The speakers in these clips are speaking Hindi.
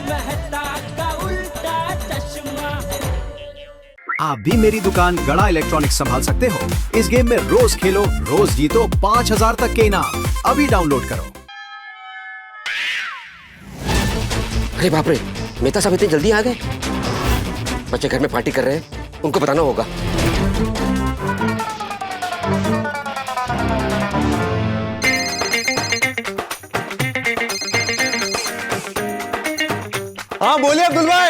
मेहता का उल्टा चश्मा। आप भी मेरी दुकान गड़ा इलेक्ट्रॉनिक्स संभाल सकते हो। इस गेम में रोज खेलो, रोज जीतो 5000 तक के इनाम। अभी डाउनलोड करो। अरे बाप रे, मेहता साहब इतनी जल्दी आ गए। बच्चे घर में पार्टी कर रहे हैं, उनको बताना होगा। हाँ बोलिए अब्दुल भाई।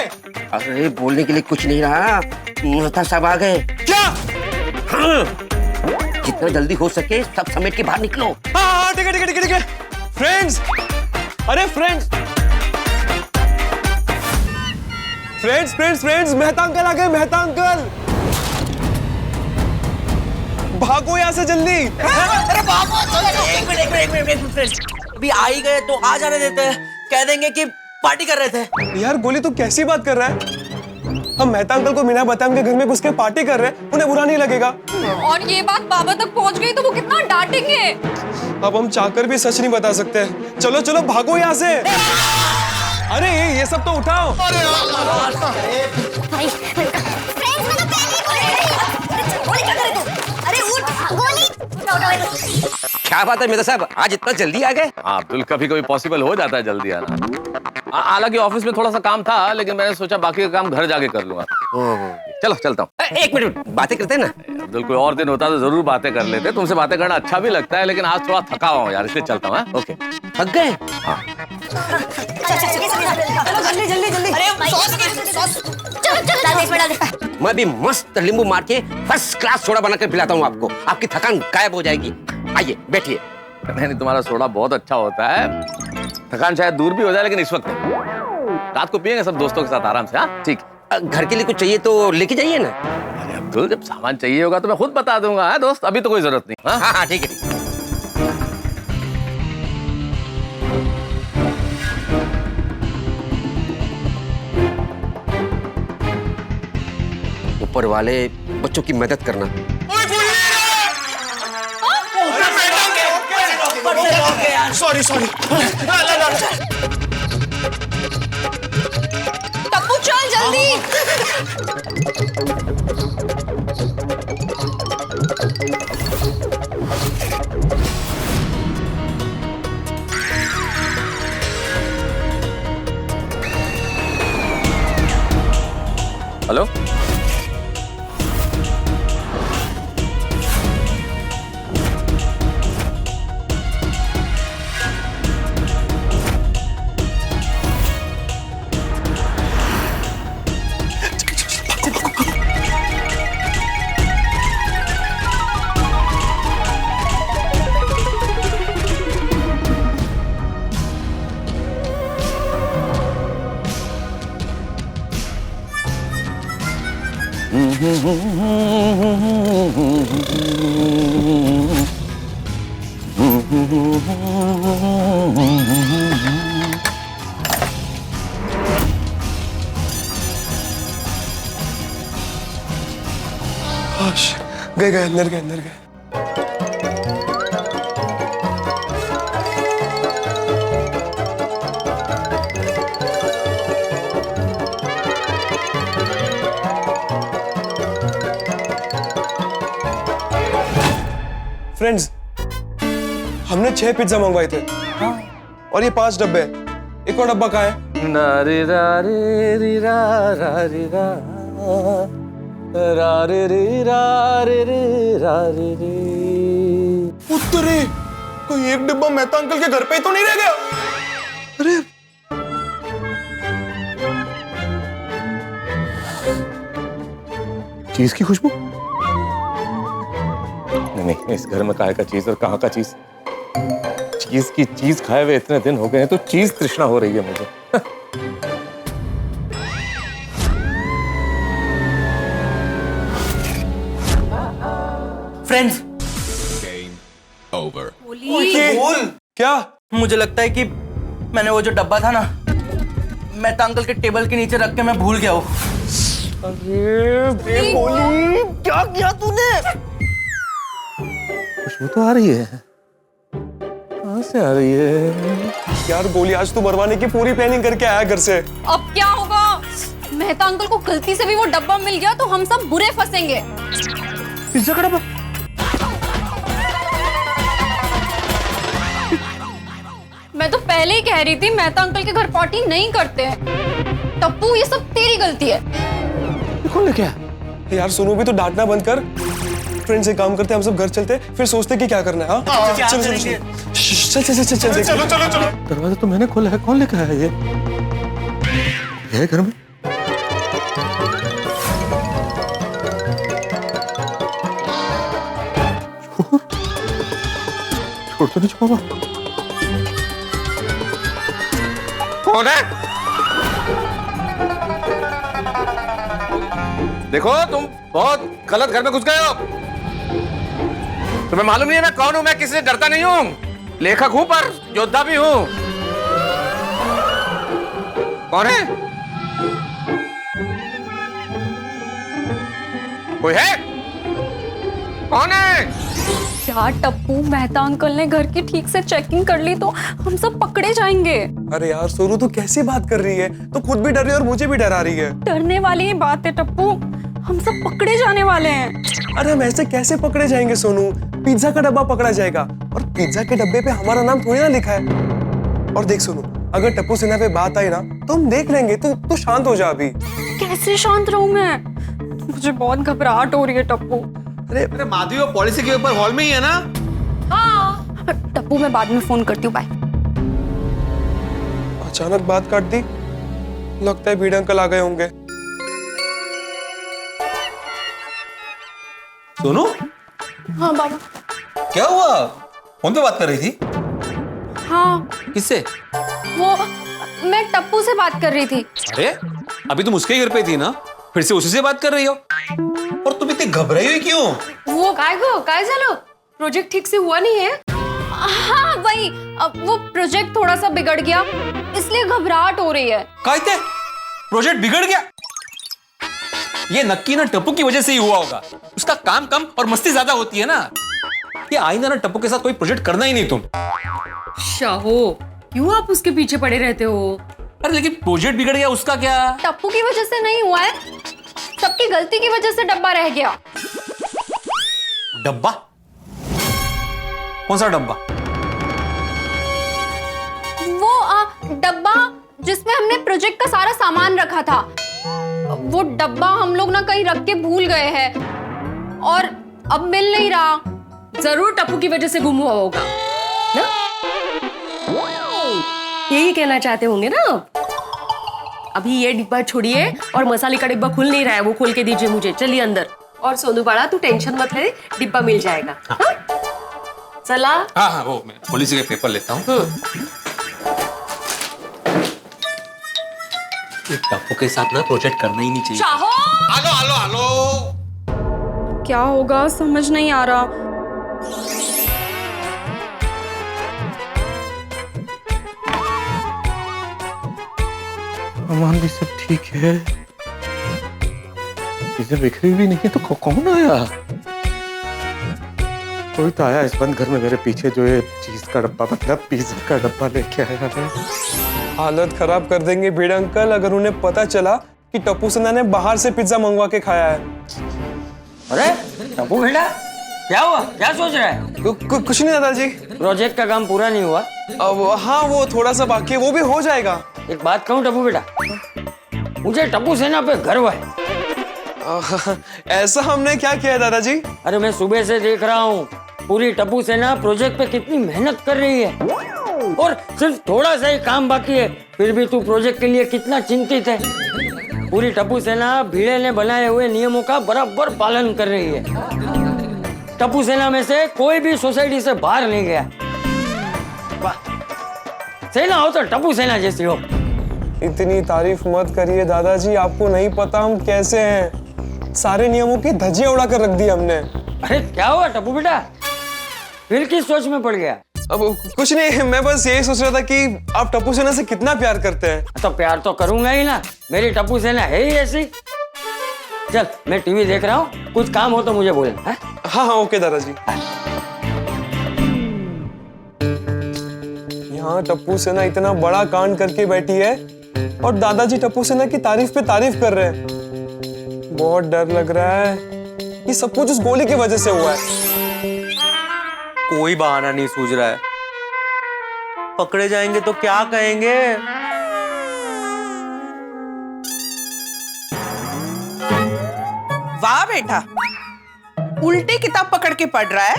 अरे बोलने के लिए कुछ नहीं रहा, मेहता साहब आ गए। क्या? हाँ, जितना जल्दी हो सके सब समेट के बाहर निकलो। हाँ ठीक है ठीक है ठीक है ठीक है। फ्रेंड्स, अरे friends friends friends friends, Mehta uncle आ गए। मेहता अंकल, भागो यहाँ से जल्दी। अरे बाबा, एक मिनट फ्रेंड्स, अभी आ ही गए तो आ जाने देते हैं। कह देंगे कि पार्टी कर रहे थे। यार गोली, तू कैसी बात कर रहा है? हम मेहता अंकल को बिना बताए उनके घर में घुस के पार्टी कर रहे हैं, उन्हें बुरा नहीं लगेगा। और ये बात बाबा तक पहुंच गई तो वो कितना डांटेंगे। अब हम चाहकर भी सच नहीं बता सकते। चलो चलो भागो यहाँ से। अरे ये सब तो उठाओ। क्या बात है मेहता साहब, आज इतना जल्दी आ गए? हाँ अब्दुल, कभी कभी पॉसिबल हो जाता है जल्दी आना। हालांकि ऑफिस में थोड़ा सा काम था, लेकिन मैंने सोचा बाकी का काम घर जाके कर लूंगा। चलो चलता हूँ। एक मिनट, बातें करते हैं ना। अब्दुल, कोई और दिन होता तो जरूर बातें कर लेते। तुमसे बातें करना अच्छा भी लगता है, लेकिन आज थोड़ा थका हुआ हूँ यार, इसलिए चलता हूँ। ओके, थक गए? हाँ। मैं भी मस्त नींबू मार के फर्स्ट क्लास सोडा बनाकर पिलाता हूँ आपको, आपकी थकान गायब हो जाएगी। आइए बैठिए। नहीं, तुम्हारा सोडा बहुत अच्छा होता है। थकान शायद दूर भी हो जाए, लेकिन इस वक्त नहीं। रात को पियेंगे सब दोस्तों के साथ आराम से। हाँ ठीक। घर के लिए कुछ चाहिए तो लेके जाइए ना। अरे अब्दुल, जब सामान चाहिए होगा तो मैं खुद बता दूंगा। है दोस्त, अभी तो कोई जरूरत नहीं। हाँ हाँ ठीक है। ऊपर वाले बच्चों की मदद करना। Sorry sorry. टप्पू चल जल्दी। हेलो, गए अंदर गए अंदर गए। फ्रेंड्स, हमने 6 पिज्जा मंगवाए थे। और ये 5 डब्बे। एक और डब्बा कहाँ है? नारे रे री रा रा री रा रा रे री रा रे रे रा रे रे। उत्तरे, कोई एक डिब्बा मेहता अंकल के घर पे ही तो नहीं रह गया? अरे चीज की खुशबू? नहीं, इस घर में काहे का चीज और कहाँ का चीज? चीज की चीज खाए हुए इतने दिन हो गए हैं तो चीज तृष्णा हो रही है मुझे। फ्रेंड्स, क्या? मुझे लगता है कि मैंने वो जो डब्बा था ना, मेहता अंकल के टेबल के नीचे रख के मैं भूल गया हूँ। अरे बोली, क्या किया तूने? खुशबू तो आ रही है। कहाँ से आ रही है? यार बोली आज तू मरवाने की पूरी प्लानिंग करके आया घर से। अब क्या होगा? मेहता अंकल को गलती से भी वो डब्बा मिल गया तो हम सब बुरे फंसेंगे। पिज्जा का डब्बा? मैं तो पहले ही कह रही थी मेहता अंकल के घर पार्टी नहीं करते हैं। टप्पू ये सब तेरी गलती है। कौन लेके आया? यार सोनू भी तो डांटना बंद कर। फ्रेंड से काम करते हम सब घर चलते फिर सोचते कि क्या करना है। चल चल चल चलो चलो चलो। दरवाजा तो मैंने खोला है, कौन लेके आया ये? है घर में? छोड़ तो नहीं छुपा। कौन है? देखो तुम बहुत गलत घर में घुस गए हो। तुम्हें मालूम नहीं है मैं कौन हूं? मैं किसी से डरता नहीं हूं। लेखक हूं पर योद्धा भी हूं। कौन है? कोई है? कौन है? क्या टप्पू, मेहता अंकल ने घर की ठीक से चेकिंग कर ली तो हम सब पकड़े जाएंगे। अरे यार सोनू तू कैसी बात कर रही है? तो खुद भी डर रही है और मुझे भी डरा रही है। डरने वाली ही बात है टप्पू, हम सब पकड़े जाने वाले हैं। अरे हम ऐसे कैसे पकड़े जाएंगे सोनू? पिज्जा का डब्बा पकड़ा जाएगा और पिज्जा के डब्बे पे हमारा नाम थोड़ी ना लिखा है। और देख सोनू, अगर टप्पू सेना पे बात आई ना तो हम देख लेंगे। तू शांत हो जा अभी। कैसे शांत रहूं मैं? मुझे बहुत घबराहट हो रही है टप्पू। अरे माधवी वो पॉलिसी के ऊपर हॉल में ही है ना? हाँ टप्पू, मैं बाद में फोन करती हूँ, बाय। अचानक बात काट दी। लगता है भीड़ अंकल आ गए होंगे। सोनू हाँ बाबा। क्या हुआ? फोन पे बात कर रही थी? हाँ किससे? वो मैं टप्पू से बात कर रही थी। अरे अभी तुम उसके ही घर पे थी ना, फिर से उसी से बात कर रही हो? और तुम इतनी घबराई हुई क्यों? वो काय झालो? प्रोजेक्ट ठीक से हुआ नहीं है? हाँ वही, अब वो प्रोजेक्ट थोड़ा सा बिगड़ गया इसलिए घबराहट हो रही है। कहते प्रोजेक्ट बिगड़ गया? ये नक्की ना टप्पू की वजह से ही हुआ होगा। उसका काम कम और मस्ती ज्यादा होती है ना। ये आइंदा ना टप्पू के साथ कोई प्रोजेक्ट करना ही नहीं तुम। शाहो, क्यों आप उसके पीछे पड़े रहते हो? अरे लेकिन प्रोजेक्ट बिगड़ गया उसका क्या? टप्पू की वजह से नहीं हुआ है, सबकी गलती की वजह से डब्बा रह गया। डब्बा? कौन सा डब्बा? वो डब्बा जिसमें हमने प्रोजेक्ट का सारा सामान रखा था। वो डब्बा हम लोग ना कहीं रख के भूल गए हैं और अब मिल नहीं रहा। जरूर टप्पू की वजह से गुम हुआ होगा ना? यही कहना चाहते होंगे ना? अभी ये डिब्बा छोड़िए और मसाले का डिब्बा खुल नहीं रहा है, वो खोल के दीजिए मुझे। चलिए अंदर। और सोनू बड़ा तू टेंशन मत ले, डिब्बा मिल जाएगा। हाँ? चला। हाँ हाँ वो मैं पॉलिसी के पेपर लेता हूँ। टप्पू के साथ ना प्रोजेक्ट करना ही नहीं चाहिए। शाहो! Hello hello hello. क्या होगा समझ नहीं आ रहा। सामान भी सब ठीक है, चीजें बिखरी हुई नहीं है तो कौन आया? कोई तो आया इस बंद घर में मेरे पीछे जो ये चीज का डब्बा मतलब पिज्जा का डब्बा लेके आया है। हालत खराब कर देंगे भीड़ अंकल अगर उन्हें पता चला कि टप्पू सेना ने बाहर से पिज्जा मंगवा के खाया है। अरे टप्पू बेटा क्या हुआ? क्या सोच रहा है? कुछ नहीं दादाजी। प्रोजेक्ट का काम पूरा नहीं हुआ? अब हाँ वो थोड़ा सा बाकी है, वो भी हो जाएगा। एक बात कहूँ टप्पू बेटा, मुझे टप्पू सेना पे गर्व है। ऐसा हमने क्या किया है दादाजी? अरे मैं सुबह से देख रहा हूँ पूरी टप्पू सेना प्रोजेक्ट पे कितनी मेहनत कर रही है और सिर्फ थोड़ा सा ही काम बाकी है, फिर भी तू प्रोजेक्ट के लिए कितना चिंतित है। पूरी टप्पू सेना भीड़े ने बनाए हुए नियमों का बराबर पालन कर रही है। टप्पू सेना में से कोई भी सोसाइटी से बाहर नहीं गया। सेना हो तो टप्पू सेना जैसी हो। इतनी तारीफ मत करिए दादाजी, आपको नहीं पता हम कैसे हैं। सारे नियमों की धज्जियां उड़ा कर रख दी हमने। अरे क्या हुआ टप्पू बेटा, फिर किस सोच में पड़ गया? अब कुछ नहीं, मैं बस यही सोच रहा था कि आप टप्पू सेना से कितना प्यार करते हैं। तो प्यार तो करूंगा ही ना, मेरी टप्पू सेना है ही ऐसी। चल मैं टीवी देख रहा हूँ, कुछ काम हो तो मुझे बोल। हाँ हाँ ओके दादाजी। यहाँ टप्पू सेना इतना बड़ा कांड करके बैठी है और दादाजी टप्पू सेना की तारीफ पे तारीफ कर रहे हैं। बहुत डर लग रहा है कि सब कुछ उस गोली की वजह से हुआ है। कोई बहाना नहीं सूझ रहा है। पकड़े जाएंगे तो क्या कहेंगे? वाह बेटा, उल्टी किताब पकड़ के पढ़ रहा है।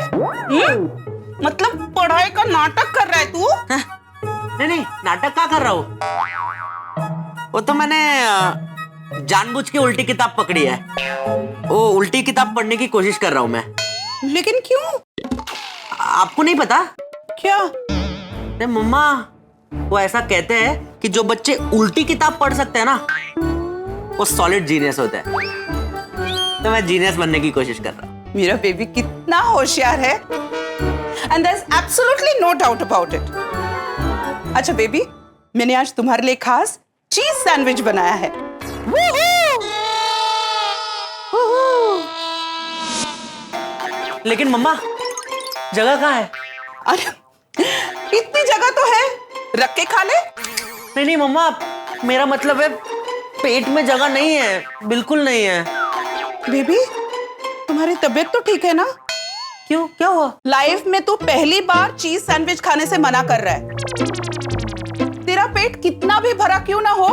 मतलब पढ़ाई का नाटक कर रहा है तू? नहीं नहीं, नाटक क्या कर रहा हूँ? वो तो मैंने जानबूझ के उल्टी किताब पकड़ी है। वो उल्टी किताब पढ़ने की कोशिश कर रहा हूँ मैं। लेकिन क्यों? आपको नहीं पता? क्या? नहीं मम्मा, वो ऐसा कहते हैं कि जो बच्चे उल्टी किताब पढ़ सकते हैं ना, वो सॉलिड जीनियस होते हैं। तो मैं जीनियस बनने की कोशिश कर रहा हूँ। मेरा बेबी कितना होशियार है, and there is absolutely no doubt about it. अच्छा बेबी, मैंने आज तुम्हारे लिए खास चीज सैंडविच बनाया है। लेकिन मम्मा, जगह कहाँ है? अरे इतनी जगह तो है, रख के खा ले। नहीं नहीं मम्मा, मेरा मतलब है पेट में जगह नहीं है, बिल्कुल नहीं है। बेबी, तुम्हारी तबीयत तो ठीक है ना? क्यों, क्या हुआ? लाइफ में तू पहली बार चीज सैंडविच खाने से मना कर रहा है। तेरा पेट कितना भी भरा क्यों ना हो,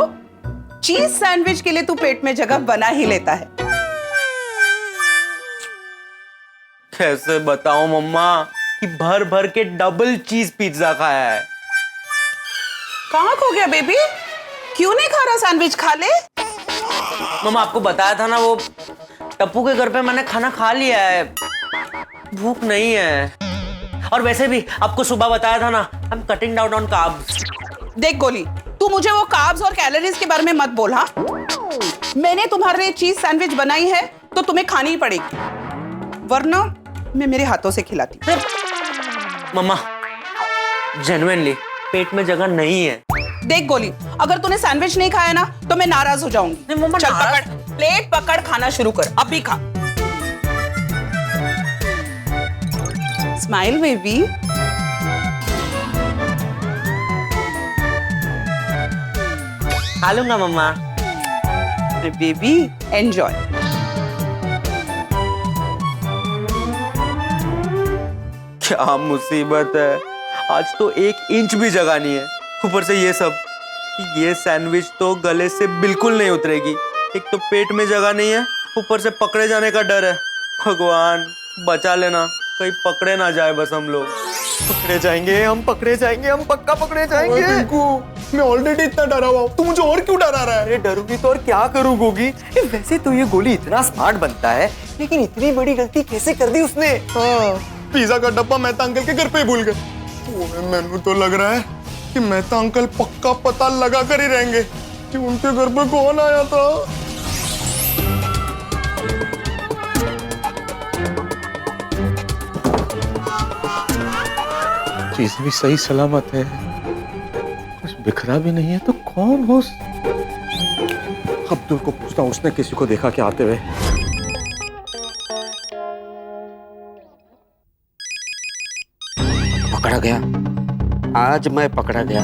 चीज सैंडविच के लिए तू पेट में जगह बना ही लेता है। कैसे बताऊं मम्मा कि भर भर के डबल चीज पिज्जा खाया है। कहाँ खो गया बेबी? क्यों नहीं खा रहा सैंडविच? खा ले। मम्मा, आपको बताया था ना, वो टप्पू के घर पे मैंने खाना खा लिया है, भूख नहीं है। और वैसे भी आपको सुबह बताया था ना, I am cutting down on carbs. देख गोली, तू मुझे वो कार्ब्स और कैलोरीज के बारे में मत बोल। हाँ, मैंने तुम्हारे लिए चीज सैंडविच बनाई है तो तुम्हें खानी ही पड़ेगी, वरना मैं मेरे हाथों से खिलाती। मम्मा, जेन्युइनली पेट में जगह नहीं है। देख गोली, अगर तूने सैंडविच नहीं खाया ना तो मैं नाराज हो जाऊंगी। नहीं मम्मा, चल पकड़, प्लेट पकड़, खाना शुरू कर, अभी खा। Smile baby. खा लूंगा मम्मा। Baby enjoy. क्या मुसीबत है, आज तो 1 इंच भी जगह नहीं है। ऊपर से ये सब, ये सैंडविच तो गले से बिल्कुल नहीं उतरेगी। एक तो पेट में जगह नहीं है, ऊपर से पकड़े जाने का डर है। भगवान बचा लेना, कहीं पकड़े ना जाए बस हम लोग। पकड़े जाएंगे, हम पकड़े जाएंगे, हम पक्का पकड़े जाएंगे। मैं ऑलरेडी इतना डरा हुआ हूँ, तू मुझे और क्यों डरा रहा है? अरे डरूंगी तो और क्या करूँ गोगी? वैसे तो ये गोली इतना स्मार्ट बनता है, लेकिन इतनी बड़ी गलती कैसे कर दी उसने? हाँ, पिज्जा का डब्बा मेहता अंकल के घर पे ही भूल गए। मैंने तो लग रहा है कि मेहता अंकल पक्का पता लगा कर ही रहेंगे कि उनके घर पे कौन आया था। चीज भी सही सलामत है, कुछ बिखरा भी नहीं है, तो कौन हो? अब्दुल को पूछता हूँ, उसने किसी को देखा क्या आते हुए? पकड़ा गया, आज मैं पकड़ा गया।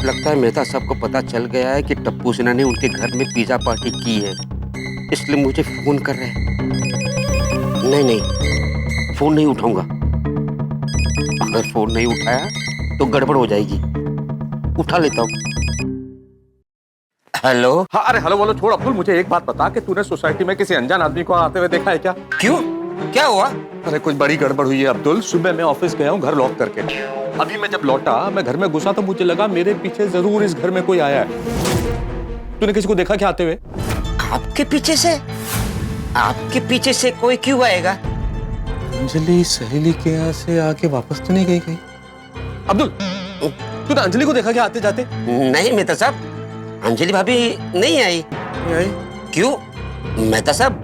लगता है मेहता साहब को पता चल गया है कि टप्पू सेना ने उनके घर में पिज्जा पार्टी की है, इसलिए मुझे फोन कर रहे हैं। नहीं नहीं, फोन नहीं उठाऊंगा। अगर फोन नहीं उठाया तो गड़बड़ हो जाएगी। उठा लेता हूँ। हेलो। हाँ, अरे हेलो बोलो छोड़ अब्दुल, मुझे एक बात बता कि तूने सोसाइटी में किसी अनजान आदमी को आते हुए देखा है क्या? क्यों, क्या हुआ? अरे कुछ बड़ी गड़बड़ हुई है अब्दुल। सुबह मैं ऑफिस गया हूँ घर लॉक करके। अभी मैं जब लौटा, मैं घर में घुसा तो मुझे लगा मेरे पीछे जरूर इस घर में कोई आया है। तूने किसी को देखा क्या आते हुए? आपके पीछे से? आपके पीछे से कोई क्यों आएगा? अंजलि सहेली के यहाँ से आके वापस तो नहीं गई कहीं? अब्दुल, तूने अंजलि को देखा क्या आते जाते? नहीं मेहता साहब, अंजलि भाभी नहीं आई। क्यों मेहता साहब,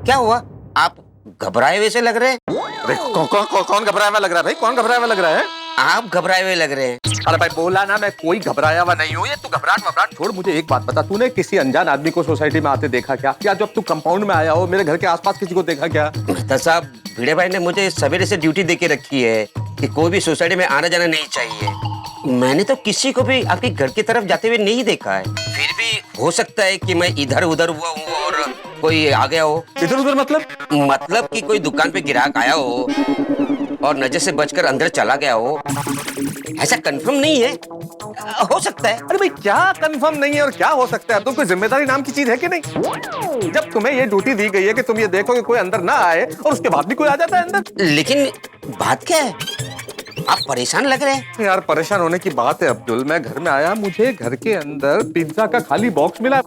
क्या हुआ? आप घबराए हुए से लग रहे हैं। कौन घबराया हुआ लग रहा है भाई? कौन घबराया हुआ लग रहा है? आप घबराए हुए लग रहे हैं। अरे भाई बोला ना, मैं कोई घबराया हुआ नहीं हूँ। ये तू घबराहट छोड़, मुझे एक बात बता, तूने किसी अनजान आदमी को सोसाइटी में आते देखा क्या? या जब तू कंपाउंड में आया हो, मेरे घर के आसपास किसी को देखा क्या? मेहता साहब भिड़े भाई ने मुझे सवेरे से ड्यूटी दे के रखी है कि कोई भी सोसाइटी में आना जाना नहीं चाहिए। मैंने तो किसी को भी आपके घर की तरफ जाते हुए नहीं देखा है। फिर भी हो सकता है कि मैं इधर उधर हुआ हूँ और कोई आ गया हो। इधर उधर मतलब कि कोई दुकान पे ग्राहक आया हो और नजर से बचकर अंदर चला गया हो। ऐसा कंफर्म नहीं है, हो सकता है। अरे भाई क्या कंफर्म नहीं है और क्या हो सकता है? तो कोई जिम्मेदारी नाम की चीज है कि नहीं? जब तुम्हें ये ड्यूटी दी गई है कि तुम ये देखो कि कोई अंदर ना आए और उसके बाद भी कोई आ जाता है अंदर। लेकिन बात क्या है, आप परेशान लग रहे हैं। यार परेशान होने की बात है अब्दुल। मैं घर में आया, मुझे घर के अंदर पिज्जा का खाली बॉक्स मिला।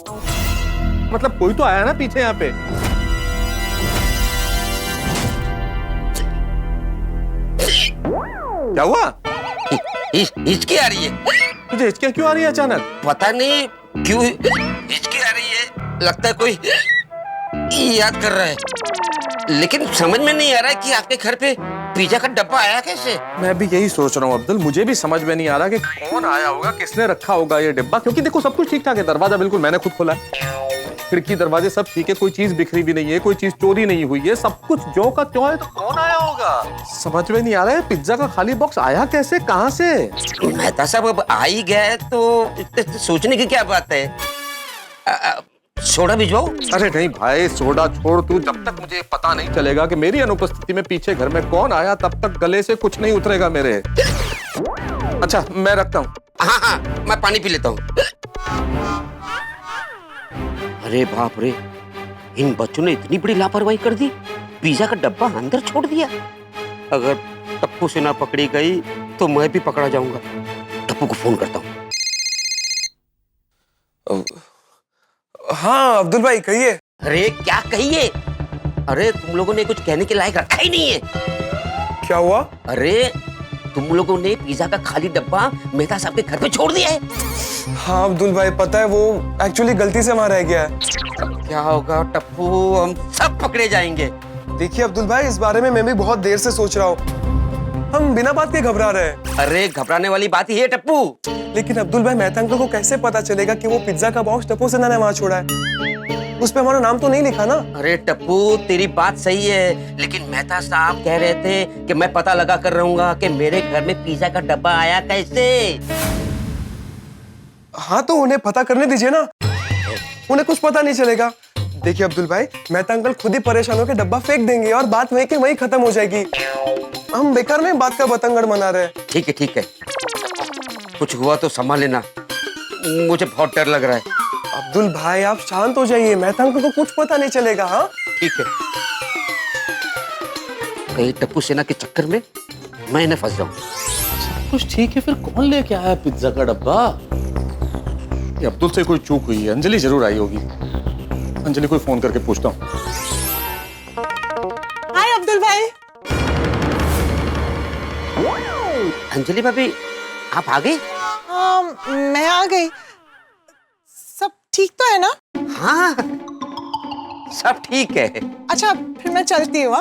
मतलब कोई तो आया ना पीछे यहाँ पे। क्या हुआ? हिचकी आ रही है। तुझे हिचकियाँ क्यों आ रही है अचानक? पता नहीं क्यों हिचकी आ रही है। लगता है कोई याद कर रहा है, लेकिन समझ में नहीं आ रहा है कि आपके घर पे पिज्जा का डब्बा आया कैसे। मैं भी यही सोच रहा हूँ अब्दुल। मुझे भी समझ में नहीं आ रहा कि कौन आया होगा, किसने रखा होगा ये डिब्बा। क्योंकि देखो सब कुछ ठीक ठाक है, दरवाजा बिल्कुल मैंने खुद खोला है, खिड़की दरवाजे सब ठीक है, कोई चीज बिखरी भी नहीं है, कोई चीज चोरी नहीं हुई है, सब कुछ ज्यों का त्यों है। तो कौन आया होगा समझ में नहीं आ रहा है। पिज्जा का खाली बॉक्स आया कैसे, कहाँ से? मेहता साहब अब आ ही गया है तो सोचने की क्या बात है। सोडा भिजवाओ? अरे नहीं भाई, सोडा छोड़ तू। जब तक मुझे पता नहीं चलेगा कि मेरी अनुपस्थिति में पीछे घर में कौन आया, तब तक गले से कुछ नहीं उतरेगा मेरे। अच्छा मैं रखता हूँ। हाँ हाँ, मैं पानी पी लेता हूँ। अरे बाप रे, इन बच्चों ने इतनी बड़ी लापरवाही कर दी, पिज्जा का डब्बा अंदर छोड़ दिया। अगर टप्पू से ना पकड़ी गई तो मैं भी पकड़ा जाऊंगा। टप्पू को फोन करता हूँ। हाँ अब्दुल भाई कहिए। अरे क्या कहिए, अरे तुम लोगों ने कुछ कहने के लायक रखा ही नहीं है। क्या हुआ? अरे तुम लोगों ने पिज्जा का खाली डब्बा मेहता साहब के घर पे छोड़ दिया है। हाँ अब्दुल भाई पता है, वो एक्चुअली गलती से वहां रह गया है। क्या होगा टप्पू, हम सब पकड़े जाएंगे। देखिए अब्दुल भाई, इस बारे में मैं भी बहुत देर से सोच रहा हूँ। हम बिना बात के घबरा रहे हैं। अरे घबराने वाली बात ही है टप्पू। लेकिन अब्दुल भाई, मेहता अंकल को कैसे पता चलेगा कि वो पिज्जा का बॉक्स टप्पू सेना ने वहां छोड़ा है? उस पे हमारा नाम तो नहीं लिखा ना। अरे टप्पू तेरी बात सही है, लेकिन मेहता साहब कह रहे थे कि मैं पता लगा कर रहूंगा कि मेरे घर में पिज्जा का डब्बा आया कैसे। हाँ तो उन्हें पता करने दीजिए ना, उन्हें कुछ पता नहीं चलेगा। देखिए अब्दुल भाई, मेहता अंकल खुद ही परेशान होकर डब्बा फेंक देंगे और बात वहीं के वहीं खत्म हो जाएगी। हम बेकार में बात का बतंगड़ मना रहे हैं। ठीक है ठीक है, कुछ हुआ तो संभाल लेना, मुझे बहुत डर लग रहा है। अब्दुल भाई आप शांत हो जाइए, मेहता अंकल को कुछ पता नहीं चलेगा। हाँ ठीक है, कहीं टप्पू सेना के चक्कर में मैं न फंस जाऊं। कुछ ठीक है, फिर कौन लेके आया पिज्जा का डब्बा? ये अब्दुल से कोई चूक हुई है, अंजलि जरूर आई होगी। अंजलि को फोन करके पूछता हूँ। हाय अब्दुल भाई। अंजलि भाभी आप आ गए? मैं आ गई। सब ठीक तो है ना? हाँ सब ठीक है। अच्छा फिर मैं चलती हूँ।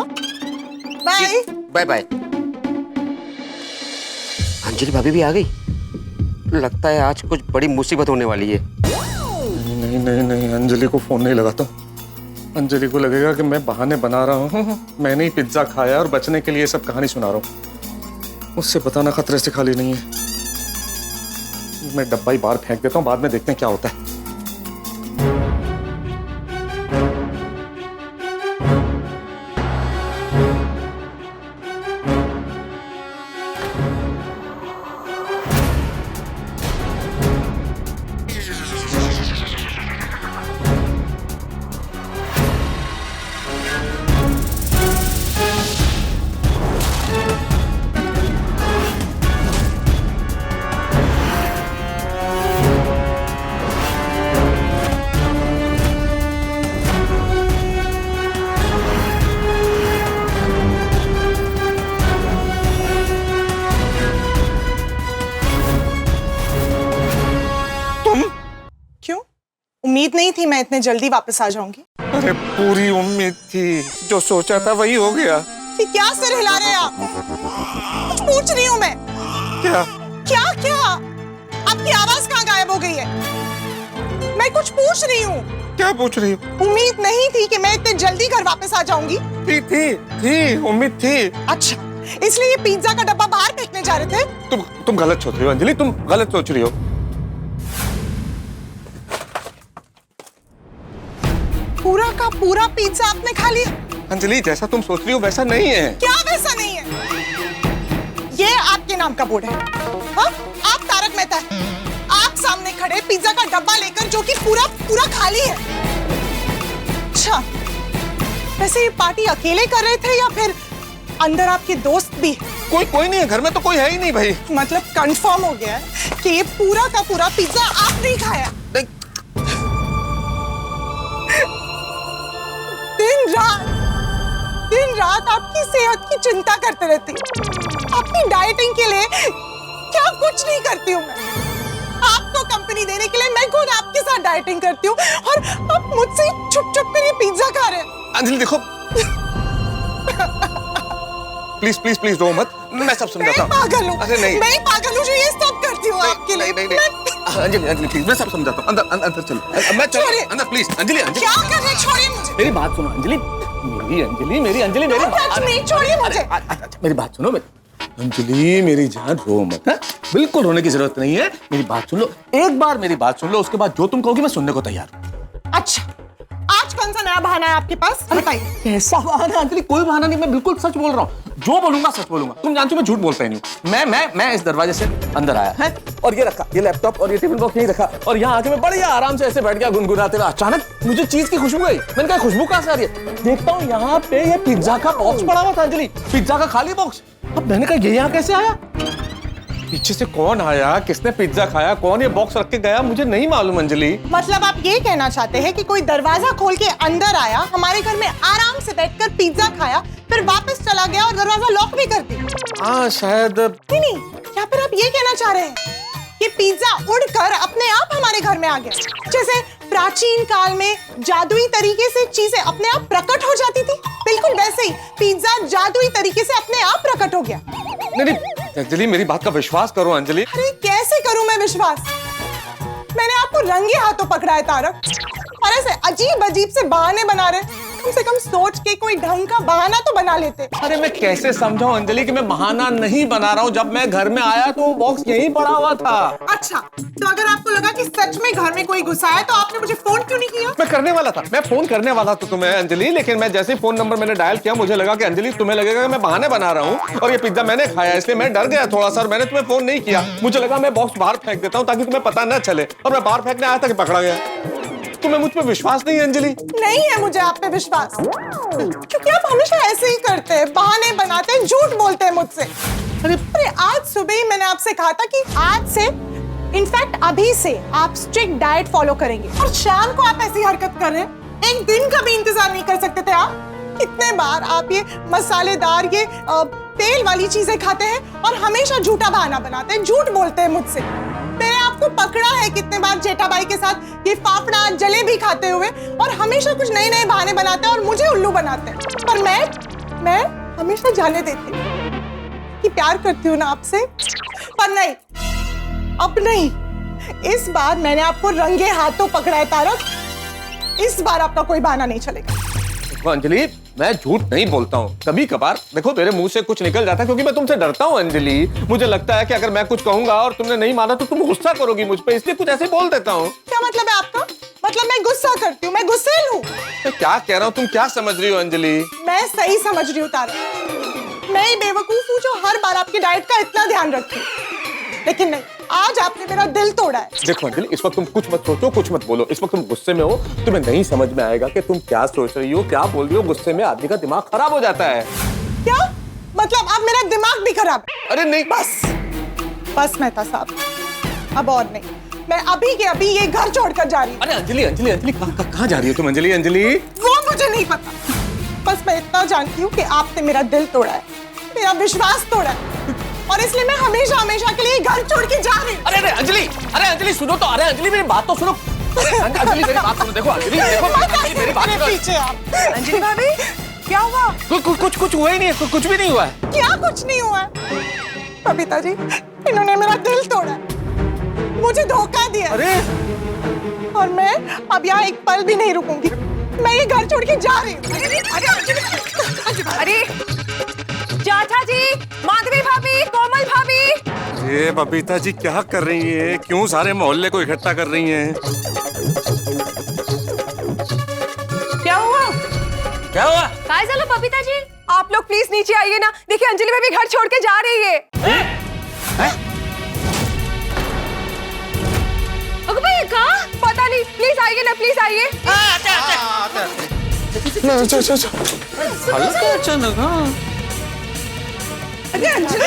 Bye bye bye. अंजलि भाभी भी आ गई, लगता है आज कुछ बड़ी मुसीबत होने वाली है। नहीं नहीं नहीं, अंजलि को फोन नहीं लगाता। अंजलि को लगेगा कि मैं बहाने बना रहा हूँ, मैंने ही पिज्जा खाया और बचने के लिए सब कहानी सुना रहा हूँ। मुझसे बताना खतरे से खाली नहीं है। मैं डब्बा ही बाहर फेंक देता हूँ, बाद में देखते हैं क्या होता है। उम्मीद नहीं थी मैं इतने जल्दी वापस आ जाऊंगी। अरे पूरी उम्मीद थी, जो सोचा था वही हो गया। ये क्या सिर हिला रहे हैं आप? कुछ पूछ रही हूँ मैं। क्या क्या क्या? आपकी आवाज कहाँ गायब हो गई है? मैं कुछ पूछ रही हूँ। क्या पूछ रही हो? उम्मीद नहीं थी कि मैं इतने जल्दी घर वापस आ जाऊंगी। थी उम्मीद थी। अच्छा, इसलिए ये पिज्जा का डब्बा बाहर फेंकने जा रहे थे? तुम गलत सोच रही हो अंजलि, तुम गलत सोच रही हो। पूरा का पूरा पिज्जा आपने खा लिया? अंजलि, जैसा तुम सोच रही हो वैसा नहीं है। क्या वैसा नहीं है? ये आपके नाम का बोर्ड है। हाँ? आप तारक मेहता हैं। आप सामने खड़े पिज्जा का डब्बा लेकर जो कि पूरा पूरा खाली है। अच्छा, वैसे ये पार्टी अकेले कर रहे थे या फिर अंदर आपके दोस्त भी? कोई नहीं है घर में, तो कोई है ही नहीं भाई। मतलब कंफर्म हो गया है कि ये पूरा का पूरा पिज्जा आपने ही खाया? दिन रात आपकी सेहत की चिंता करते रहती हूँ। आपकी डाइटिंग के लिए क्या कुछ नहीं करती हूँ मैं। आपको कंपनी देने के लिए मैं खुद आपके साथ डाइटिंग करती हूँ और आप मुझसे छुप छुप कर ये पिज्जा खा रहे हैं। अंजलि देखो, प्लीज रो मत, मैं सब समझाता हूँ। मैं पागल हूँ। अरे नहीं, मैं पागल हूँ जो ये सब करती हूँ आपके लिए। अंजलि प्लीज, मैं सब समझाता हूँ। अंदर चलो, मैं चलो अंदर प्लीज। अंजलि क्या कर रहे? छोड़िए मुझे। मेरी बात सुनो अंजलि, मेरी अंजलि छोड़िए मुझे। मेरी बात सुनो अंजलि, मेरी जान, रो मत। बिल्कुल रोने की जरूरत नहीं है। मेरी बात सुन लो, एक बार मेरी बात सुन लो, उसके बाद जो तुम कहोगी मैं सुनने को तैयार हूँ। अच्छा, आज कौन सा नया बहाना है आपके पास? बताइए। कैसा बहाना अंजलि? कोई बहाना नहीं, मैं बिल्कुल सच बोल रहा हूँ। जो बोलूंगा सच बोलूंगा। तुम जानती हो मैं झूठ बोलता ही नहीं हूँ। मैं इस दरवाजे से अंदर आया है और ये रखा, ये लैपटॉप और ये टिफिन बॉक्स यहीं रखा और यहाँ आके मैं बढ़िया आराम से ऐसे बैठ गया गुनगुनाते हुए। अचानक मुझे चीज की खुशबू आई। मैंने कहा खुशबू कहाँ से आ रही है? देखता हूँ यहाँ पे ये पिज्जा का बॉक्स पड़ा हुआ था अंजलि, पिज्जा का खाली बॉक्स। अब मैंने कहा ये यहाँ कैसे आया? पीछे से कौन आया, किसने पिज्जा खाया, कौन ये बॉक्स रख के गया, मुझे नहीं मालूम अंजलि। मतलब आप ये कहना चाहते हैं कि कोई दरवाजा खोल के अंदर आया, हमारे घर में आराम से बैठकर पिज्जा खाया, फिर वापस चला गया और दरवाजा लॉक भी कर दिया? हाँ शायद। नहीं, या फिर आप ये कहना चाह रहे हैं कि पिज्जा उड़कर अपने आप हमारे घर में आ गया, जैसे प्राचीन काल में जादुई तरीके से चीजें अपने आप प्रकट हो जाती थी, बिल्कुल वैसे ही पिज्जा जादुई तरीके से अपने आप प्रकट हो गया। नहीं अंजलि, मेरी बात का विश्वास करो अंजलि। अरे कैसे करूं मैं विश्वास? मैंने आपको रंगे हाथों पकड़ा है तारक, और ऐसे अजीब अजीब से बहाने बना रहे। कम से कम सोच के कोई ढंग का बहाना तो बना लेते। अरे मैं कैसे समझाऊं अंजलि कि मैं बहाना नहीं बना रहा हूँ? जब मैं घर में आया तो वो बॉक्स यहीं पड़ा हुआ था। अच्छा, तो अगर आपको लगा कि सच में घर में कोई घुसा है तो आपने मुझे फोन क्यों नहीं किया? मैं करने वाला था, मैं फोन करने वाला था तुम्हें अंजलि, लेकिन मैं जैसे ही फोन नंबर मैंने डायल किया मुझे लगा कि अंजलि तुम्हें लगेगा कि मैं बहाने बना रहा हूँ और ये पिज्जा मैंने खाया, इसलिए मैं डर गया थोड़ा सा और मैंने तुम्हें फोन नहीं किया। मुझे लगा मैं बॉक्स बाहर फेंक देता हूँ ताकि तुम्हें पता न चले, और मैं बाहर फेंकने आया था कि पकड़ा गया। तुम्हें मुझ पे विश्वास नहीं है अंजलि? नहीं है मुझे आप पे विश्वास, क्योंकि आप हमेशा ऐसे ही करते हैं, बहाने बनाते हैं, झूठ बोलते हैं मुझसे। अरे आज सुबह ही मैंने आपसे कहा था कि आज से, इनफैक्ट अभी से आप स्ट्रिक्ट डाइट फॉलो करेंगे, और शाम को आप ऐसी हरकत कर रहे हैं। एक दिन का भी इंतजार नहीं कर सकते थे आप? कितने बार आप ये मसालेदार, ये तेल वाली चीजें खाते हैं और हमेशा झूठा बहाना बनाते हैं, झूठ बोलते हैं मुझसे। मैंने आपको पकड़ा है कितने बार जेठाबाई के साथ ये फाफड़ा जलेबी खाते हुए, और हमेशा कुछ नए नए बहाने बनाते हैं और मुझे उल्लू बनाते हैं। पर मैं हमेशा जाने देती हूँ कि प्यार करती हूँ ना आपसे, पर नहीं, अब नहीं। इस बार मैंने आपको रंगे हाथों पकड़ा है तारक, इस बार आपका कोई बहाना नहीं चलेगा। अंजलि मैं झूठ नहीं बोलता हूँ, कभी कभार देखो मेरे मुंह से कुछ निकल जाता है क्योंकि मैं तुमसे डरता हूँ अंजलि। मुझे लगता है कि अगर मैं कुछ कहूंगा और तुमने नहीं माना तो तुम गुस्सा करोगी मुझ पे, इसलिए कुछ ऐसे बोल देता हूँ। क्या मतलब है आपका? मतलब मैं गुस्सा करती हूँ, मैं गुस्सेल हूँ? मैं क्या कह रहा हूँ, तुम क्या समझ रही हो अंजलि? मैं सही समझ रही हूँ तारक, मैं ही बेवकूफ हूँ जो हर बार आपकी डाइट का इतना ध्यान रखती हूँ, लेकिन नहीं, आज आपने मेरा दिल तोड़ा है। देखो अंजलि, इस वक्त तुम कुछ मत सोचो, कुछ मत बोलो, इस वक्त तुम गुस्से में हो, तुम्हें नहीं समझ में आएगा कि तुम क्या सोच रही हो, क्या बोल रही हो। गुस्से में आदमी का दिमाग खराब हो जाता है। क्या मतलब? अब मेरा दिमाग भी खराब? अरे नहीं, बस मेहता साहब, अब और नहीं। मैं अभी के अभी ये घर छोड़कर जा रही हूँ। अरे अंजलि अंजलि अंजलि, कहाँ जा रही हो तुम अंजलि? अंजलि वो मुझे नहीं पता, बस मैं इतना जानती हूँ कि आपने मेरा दिल तोड़ा है, मेरा विश्वास तोड़ा है, और इसलिए मैं हमेशा हमेशा के लिए घर छोड़ के जा रही हूँ। अरे अंजलि सुनो तो, अरे अंजलि मेरी बात तो सुनो। अंजलि मेरी बात सुनो, देखो अंजलि, देखो मेरी बात सुनो। पीछे आप। अंजलि भाभी, क्या हुआ? कुछ हुआ ही नहीं है, कुछ भी नहीं हुआ है। क्या कुछ नहीं हुआ है? बबीता जी, इन्होंने मेरा दिल तोड़ा, मुझे धोखा दिया। अरे और मैं अब यहाँ एक पल भी नहीं रुकूंगी। मैं ये घर छोड़ के जा रही हूँ। अरे चाचा जी, माधवी भाभी, कोमल भाभी। ये बबीता जी क्या कर रही हैं? क्यों सारे मोहल्ले को इकट्ठा कर रही हैं? क्या हुआ? क्या हुआ? काय झालं बबीता जी? आप लोग प्लीज नीचे आइए ना। देखिए अंजलि भाभी घर छोड़ के जा रही है। अगं भाई कहाँ? पता नहीं, प्लीज आइए ना, प्लीज आइए। अचानक अरे अंजलि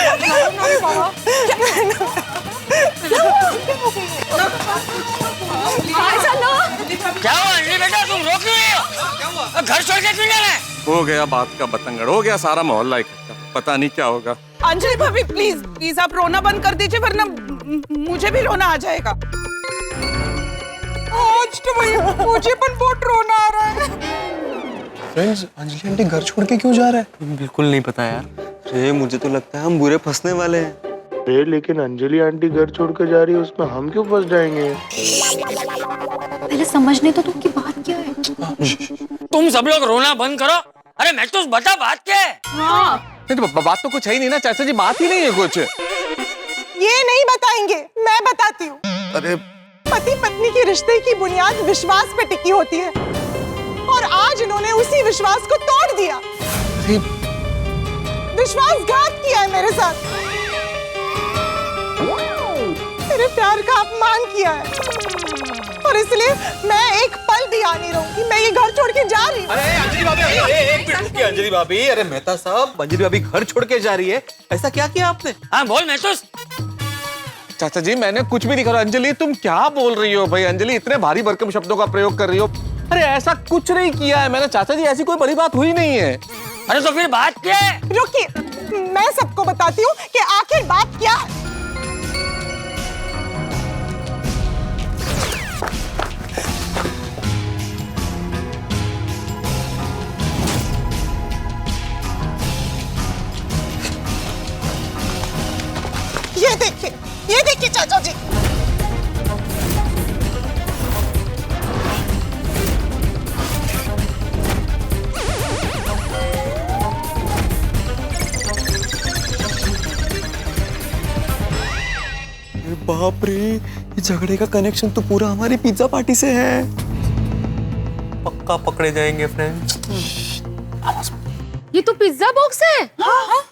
क्या हुआ अंजलि बेटा, तुम रो क्यों रही हो? घर छोड़ के क्यों जा रहे हैं? हो गया बात का बतंगड़, हो गया सारा मोहल्ला इकट्ठा, पता नहीं क्या होगा। अंजलि भाभी प्लीज प्लीज आप रोना बंद कर दीजिए, वरना मुझे भी रोना आ जाएगा। आज तो मुझे पण बहुत रोना आ रहा है। फ्रेंड्स, अंजलि आंटी घर छोड़ के क्यों जा रहा है? बिल्कुल नहीं पता यार। अरे मुझे तो लगता है हम बुरे फंसने वाले हैं। अरे लेकिन अंजलि आंटी घर छोड़ के जा रही है, उसमें हम क्यों फंस जाएंगे? पहले समझने तो तुमकी बात क्या है। तुम सब लोग रोना बंद करो। अरे मैं तो बता बात क्या है। नहीं तो बात तो कुछ है ही नहीं ना चाचा जी, बात ही नहीं है कुछ। ये नहीं बताएंगे, मैं बताती हूँ। अरे पति पत्नी के रिश्ते की बुनियाद विश्वास पे टिकी होती है, और आज इन्होंने उसी विश्वास को तोड़ दिया। विश्वासघात किया है मेरे साथ, मेरे प्यार का अपमान किया है, और इसलिए मैं एक पल भी आ नहीं रहूंगी। मैं ये घर छोड़ के जा रही हूँ। अरे अंजलि भाभी, एक मिनट रुकिए अंजलि भाभी। अरे मेहता साहब, अंजलि भाभी घर छोड़ के जा रही है, ऐसा क्या किया आपने? हाँ बोल मैं तो। चाचा जी मैंने कुछ भी नहीं करा। अंजलि तुम क्या बोल रही हो भाई? अंजलि इतने भारी भरकम शब्दों का प्रयोग कर रही हो। अरे ऐसा कुछ नहीं किया है मैंने चाचा जी, ऐसी कोई बड़ी बात हुई नहीं है। अरे तो फिर बात क्या है? रुकिए, मैं सबको बताती हूँ कि आखिर बात क्या है। ये देखिए चाचा जी। बाप रे, ये झगड़े का कनेक्शन तो पूरा हमारी पिज्जा पार्टी से है। पक्का पकड़े जाएंगे फ्रेंड्स। ये तो पिज्जा बॉक्स है। हाँ?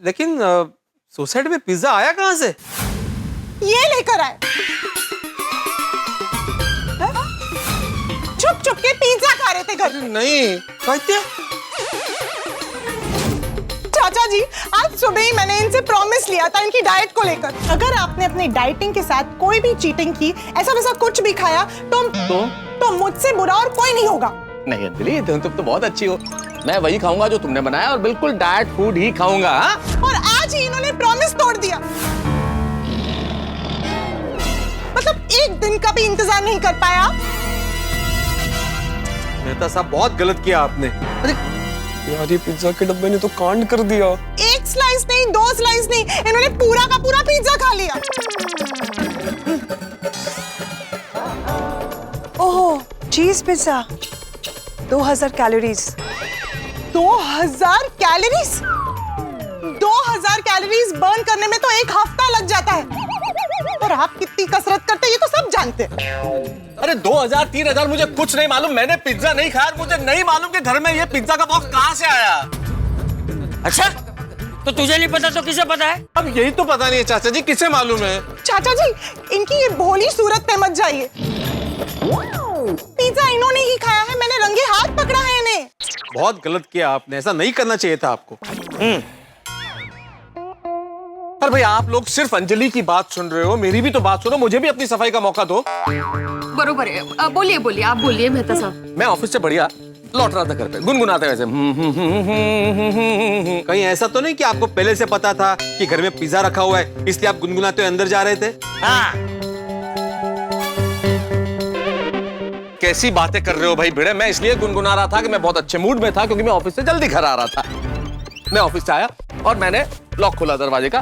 लेकिन सोसाइटी में पिज्जा आया कहाँ से? ये लेकर आए। छुप छुप के पिज्जा खा रहे थे घर में। नहीं कहते चाचा जी, आज सुबह ही मैंने इनसे प्रॉमिस लिया था इनकी डाइट को लेकर। अगर आपने अपनी डाइटिंग के साथ कोई भी चीटिंग की, ऐसा वैसा कुछ भी खाया, तो मुझसे बुरा और कोई नहीं होगा। नहीं अंजलि, तुम तो बहुत अच्छी हो। मैं वही खाऊंगा जो तुमने बनाया, और बिल्कुल डाइट फूड ही खाऊंगा। और आज ही इन्होंने प्रॉमिस तोड़ दिया। मतलब एक दिन का भी इंतजार नहीं कर पाया। मेहता साहब बहुत गलत किया आपने। यार ये पिज्जा के डब्बे ने तो कांड कर दिया। एक स्लाइस नहीं, 2 स्लाइस नहीं, इन्होंने पूरा का पूरा पिज्जा खा लिया। Oh, cheese pizza, 2000 calories. 2000 calories? 2000 calories burn करने में तो एक हफ्ता लग जाता है, और आप कितनी कसरत करते हैं ये तो सब जानते हैं। अरे 2000-3000 मुझे कुछ नहीं मालूम। मैंने पिज्जा नहीं खाया, मुझे नहीं मालूम कि घर में ये पिज्जा का बॉक्स कहाँ से आया। अच्छा, तो तुझे नहीं पता तो किसे पता है? अब यही तो पता नहीं है चाचा जी, किसे मालूम है? चाचा जी, इनकी ये भोली सूरत पे मत जाइए। पिज्जा इन्होंने ही खाया है, मैंने रंगे हाथ पकड़ा है इन्हें। बहुत गलत किया आपने, ऐसा नहीं करना चाहिए था आपको। पर भाई आप लोग सिर्फ अंजलि की बात सुन रहे हो, मेरी भी तो बात सुनो, मुझे भी अपनी सफाई का मौका दो। बरोबर है। बोलिए बोलिए, आप बोलिए मेहता साहब। मैं ऑफिस से बढ़िया लौट रहा था घर पे, गुनगुनाते वैसे। कहीं ऐसा तो नहीं कि आपको पहले से पता था कि घर में पिज्जा रखा हुआ है, इसलिए आप गुनगुनाते हुए अंदर जा रहे थे? हाँ। कैसी बातें कर रहे हो भाई भिड़े? मैं इसलिए गुनगुना रहा था कि मैं बहुत अच्छे मूड में था, क्योंकि मैं ऑफिस से जल्दी घर आ रहा था। मैं ऑफिस से आया और मैंने लॉक खोला दरवाजे का,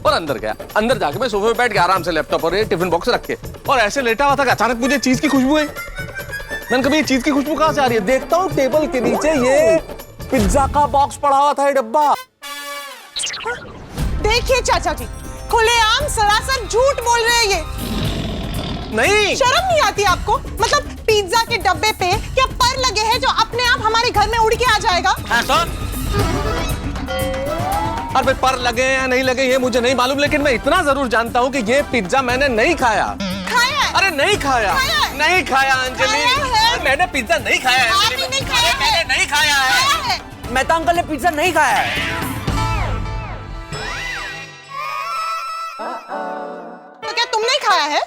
और अंदर गया। अंदर जाके मैं सोफे पे बैठ के आराम से लैपटॉप और ये टिफिन बॉक्स रख के और ऐसे लेटा हुआ था कि अचानक मुझे चीज की खुशबू आई। मैंने कहा ये चीज की खुशबू कहाँ से आ रही है? देखता हूँ टेबल के नीचे ये पिज्जा का बॉक्स पड़ा हुआ था, ये डब्बा। देखिए चाचा जी, खुलेआम सरासर झूठ बोल रहे हैं ये। नहीं, शर्म नहीं आती आपको? मतलब पिज्जा के डब्बे पे क्या पर लगे हैं जो अपने आप हमारे घर में उड़ के आ जाएगा? हाँ तो अरे पर लगे या नहीं लगे ये मुझे नहीं मालूम, लेकिन मैं इतना जरूर जानता हूँ कि ये पिज्जा मैंने नहीं खाया। खाया है? अरे नहीं खाया, नहीं खाया अंजलि, खाया है? मैंने पिज्जा नहीं खाया है। आपने नहीं खाया है? मैंने नहीं खाया है। मैं तो अंकल ने पिज्जा नहीं खाया है। तो क्या तुमने खाया है?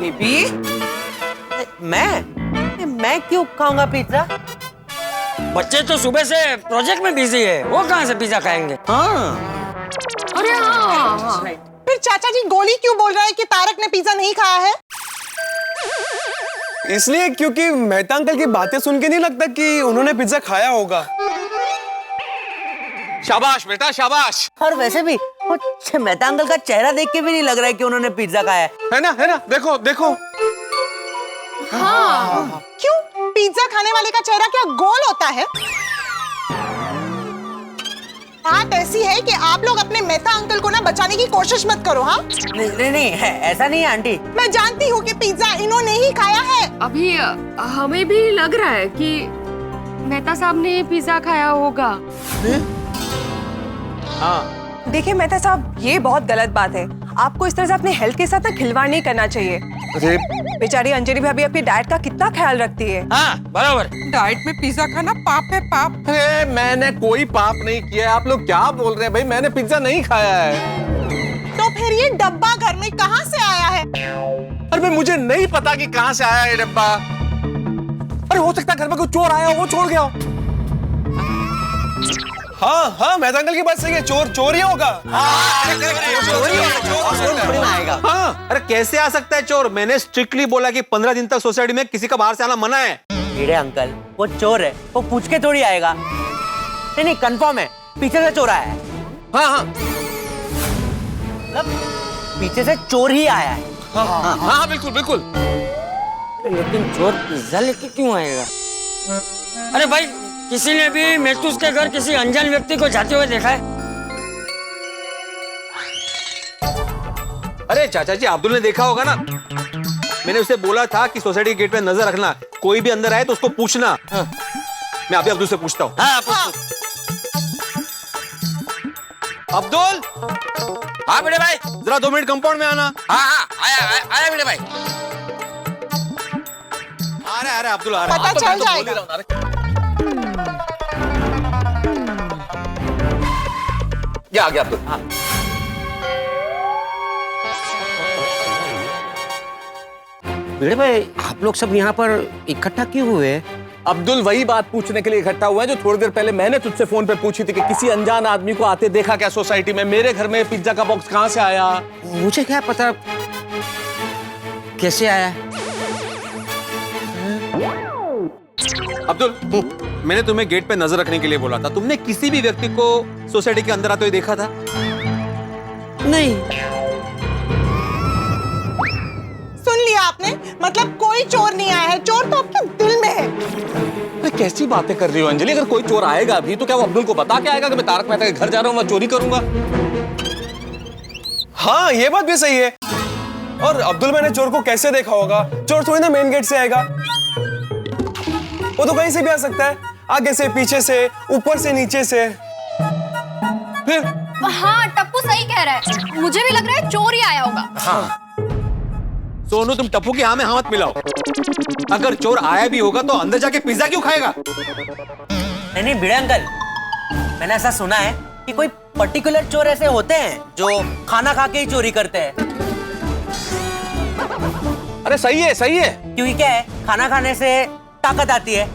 बेबी, मैं क्यों खाऊंगा पिज्जा? बच्चे तो सुबह से प्रोजेक्ट में बिजी है, वो कहाँ से पिज्जा खाएंगे? हाँ। अरे हाँ, फिर चाचा जी गोली क्यों बोल रहा है कि तारक ने पिज्जा नहीं खाया है? इसलिए क्योंकि मेहता अंकल की बातें सुन के नहीं लगता कि उन्होंने पिज्जा खाया होगा। शाबाश बेटा शाबाश। और वैसे भी मेहता अंकल का चेहरा देख के भी नहीं लग रहा है कि उन्होंने पिज्जा खाया है ना? देखो देखो। हाँ। क्यों? पिज्जा खाने वाले का चेहरा क्या गोल होता है? बात ऐसी है कि आप लोग अपने मेहता अंकल को ना बचाने की कोशिश मत करो। हाँ नहीं है, ऐसा नहीं है आंटी। मैं जानती हूँ कि पिज्जा इन्होंने ही खाया है। अभी हमें भी लग रहा है कि मेहता साहब ने पिज्जा खाया होगा। हाँ देखिए मेहता साहब, ये बहुत गलत बात है। आपको इस तरह से अपने हेल्थ के साथ ना खिलवाड़ नहीं करना चाहिए। अरे बेचारी अंजलि भाभी अपनी डाइट का कितना ख्याल रखती है। हाँ बराबर। डाइट में पिज्जा खाना पाप है, पाप। अरे मैंने कोई पाप नहीं किया है, आप लोग क्या बोल रहे हैं भाई? मैंने पिज्जा नहीं खाया है। तो फिर ये डब्बा घर में कहाँ से आया है? अरे भाई मुझे नहीं पता कि कहाँ से आया ये डब्बा। अरे हो सकता है घर में कोई चोर आया हो, वो छोड़ गया हो। हाँ मेहता अंकल की बात सही है, चोर ही होगा। हाँ, अरे कैसे आ सकता है चोर? मैंने स्ट्रिक्टली बोला कि 15 दिन तक सोसाइटी में किसी का बाहर से आना मना है। मेरे अंकल, वो चोर है, वो पूछ के थोड़ी आएगा। नहीं कंफर्म है, पीछे से चोर आया है। हाँ मतलब पीछे से चोर ही आया है। हाँ बिल्कुल। लेकिन चोर पिज्जा लेके क्यों आएगा? अरे भाई, किसी ने भी मेहतूस के घर किसी अनजान व्यक्ति को जाते हुए देखा है? अरे चाचा जी, अब्दुल ने देखा होगा ना। मैंने उसे बोला था कि सोसाइटी के गेट पे नजर रखना, कोई भी अंदर आए तो उसको पूछना। मैं अभी अब्दुल से पूछता हूँ। अब्दुल, हाँ बेटे भाई, जरा 2 मिनट कंपाउंड में आना। हाँ आया बेटे भाई। आ रहा अब्दुल आ रहा है। पता चल जाएगा। ये आ गया अब्दुल। भिड़े भाई, आप लोग सब यहाँ पर इकट्ठा क्यों हुए? अब्दुल वही बात पूछने के लिए इकट्ठा हुआ है जो थोड़ी देर पहले मैंने तुझसे फोन पे पूछी थी कि किसी अनजान आदमी को आते देखा क्या सोसाइटी में? मेरे घर में पिज्जा का बॉक्स कहाँ से आया? मुझे क्या पता कैसे आया। अब्दुल, मैंने तुम्हें गेट पे नजर रखने के लिए बोला था। तुमने किसी भी व्यक्ति को सोसाइटी के अंदर आते हुए देखा था? नहीं। सुन लिया आपने? मतलब कोई चोर नहीं आया है, चोर तो आपके दिल में है। अरे कैसी बातें कर रही हो अंजलि? अगर कोई चोर आएगा अभी तो क्या वो अब्दुल को बता के आएगा कि मैं तारक मेहता के घर जा रहा हूँ, वहाँ चोरी करूंगा? हाँ ये बात भी सही है। और अब्दुल मैंने चोर को कैसे देखा होगा? चोर थोड़ी ना मेन गेट से आएगा, वो तो कहीं से भी आ सकता है, आगे से, पीछे से, ऊपर से, नीचे से। फिर हाँ टप्पू सही कह रहा है, मुझे भी लग रहा है चोर ही आया होगा। हाँ। सोनू, तुम टप्पू की हाँ में हाँ मत मिलाओ। अगर चोर आया भी होगा तो अंदर जाके पिज्जा क्यों खाएगा? नहीं भिड़े अंकल, मैंने ऐसा सुना है कि कोई पर्टिकुलर चोर ऐसे होते हैं जो खाना खा के ही चोरी करते हैं। अरे सही है क्योंकि क्या है, खाना खाने से ताकत आती है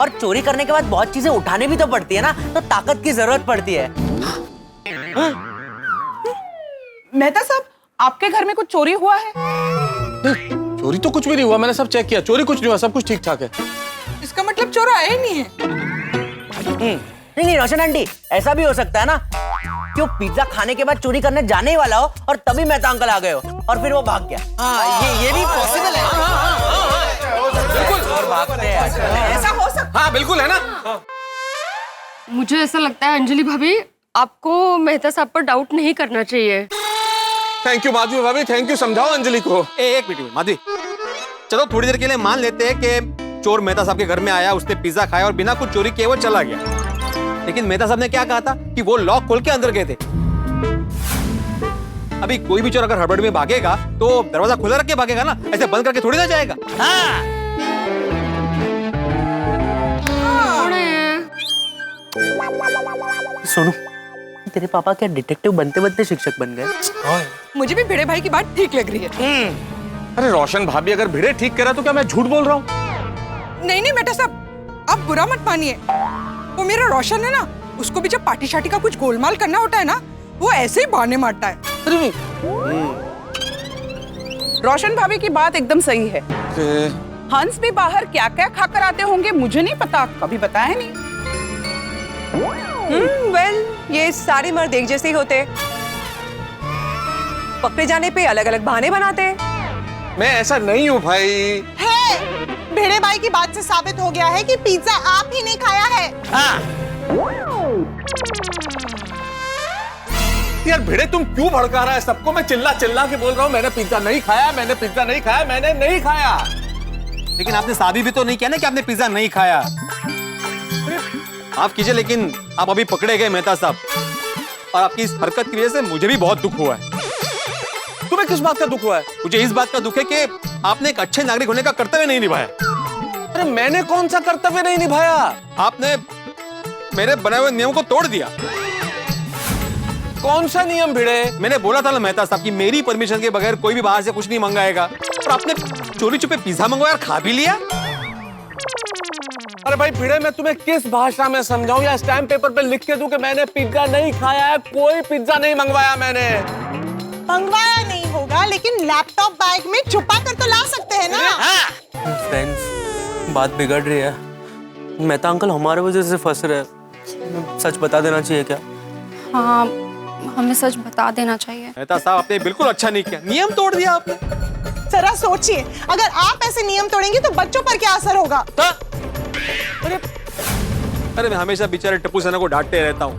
और चोरी करने के बाद बहुत चीजें उठाने भी तो पड़ती है ना, तो ताकत की जरूरत पड़ती है। मेहता साहब, आपके घर में कुछ चोरी हुआ है? चोरी तो कुछ भी नहीं हुआ, मैंने सब चेक किया, चोरी कुछ नहीं हुआ, सब कुछ ठीक ठाक है। इसका मतलब चोर आया ही नहीं है। नहीं रोशन आंटी, ऐसा भी हो सकता है ना क्यों पिज्जा खाने के बाद चोरी करने जाने ही वाला हो और तभी मेहता अंकल आ गए हो और फिर वो भाग गया। ये भी पॉसिबल है। बिल्कुल और भागते हैं ऐसा हो सकता हाँ बिल्कुल है ना। मुझे ऐसा लगता है अंजलि भाभी, आपको मेहता साहब पर डाउट नहीं करना चाहिए। थैंक यू माधवी भाभी, थैंक यू, समझाओ अंजलि को। एक मिनट माधवी, चलो थोड़ी देर के लिए मान लेते हैं कि चोर मेहता साहब के घर में आया, उसने पिज्जा खाया और बिना कुछ चोरी किए वो चला गया। लेकिन मेहता साहब ने क्या कहा था कि वो लॉक खोल के अंदर गए थे। अभी कोई भी चोर अगर हड़बड़ी में भागेगा तो दरवाजा खुला रख के भागेगा ना, ऐसे बंद करके थोड़ी ना जाएगा। सोनू, तेरे पापा क्या डिटेक्टिव बनते बनते शिक्षक बन गए? मुझे भी भिड़े भाई की बात ठीक लग रही है। अरे रोशन भाभी, अगर भिड़े ठीक करा तो क्या मैं झूठ बोल रहा हूँ? नहीं बेटा साहब, आप बुरा मत मानिए। वो मेरा रोशन है ना, उसको भी जब पार्टी शार्टी का कुछ गोलमाल करना होता है ना, वो ऐसे ही बहाने मारता है। रोशन भाभी की बात एकदम सही है। हंस भी बाहर क्या क्या खाकर आते होंगे मुझे नहीं पता, कभी बताया नहीं। वेल, ये सारे मर्द एक जैसे ही होते, पकड़े जाने पे अलग अलग बहाने बनाते। मैं ऐसा नहीं हूँ भाई। है, भिड़े भाई की बात से साबित हो गया है कि पिज्जा आप ही ने खाया है। यार भिड़े, तुम क्यों भड़का रहा है सबको? मैं चिल्ला चिल्ला के बोल रहा हूँ मैंने पिज्जा नहीं खाया, मैंने पिज्जा नहीं खाया, मैंने नहीं खाया। लेकिन आपने साबित भी तो नहीं किया ना कि आपने पिज्जा नहीं खाया। आप कीजिए, लेकिन आप अभी पकड़े गए मेहता साहब, और आपकी इस हरकत की वजह से मुझे भी बहुत दुख हुआ है। तुम्हें किस बात का दुख हुआ है? मुझे इस बात का दुख है कि आपने एक अच्छे नागरिक होने का कर्तव्य नहीं निभाया। अरे मैंने कौन सा कर्तव्य नहीं निभाया? आपने मेरे बनाए हुए नियम को तोड़ दिया। कौन सा नियम भिड़े? मैंने बोला था ना मेहता साहब कि मेरी परमिशन के बगैर कोई भी बाहर से कुछ नहीं मंगाएगा, और आपने चोरी छुपे पिज्जा मंगवाया और खा भी लिया। अरे भाई भिड़े, मैं तुम्हें किस भाषा में समझाऊं या स्टैम्प पेपर पे लिख के दूं कि मैंने पिज्जा नहीं खाया है? कोई पिज्जा नहीं मंगवाया मैंने। मंगवाया नहीं होगा, लेकिन लैपटॉप बैग में छुपा कर तो ला सकते हैं ना। फ्रेंड्स, बात बिगड़ रही है। मेहता अंकल हमारे वजह से फंस रहे हैं। सच बता देना चाहिए क्या? हाँ, हमें सच बता देना चाहिए। मेहता साहब, आपने बिल्कुल अच्छा नहीं किया, नियम तोड़ दिया आपने। जरा सोचिए, अगर आप ऐसे नियम तोड़ेंगे तो बच्चों पर क्या असर होगा? अरे मैं हमेशा बेचारे टप्पू सेना को डांटते रहता हूँ,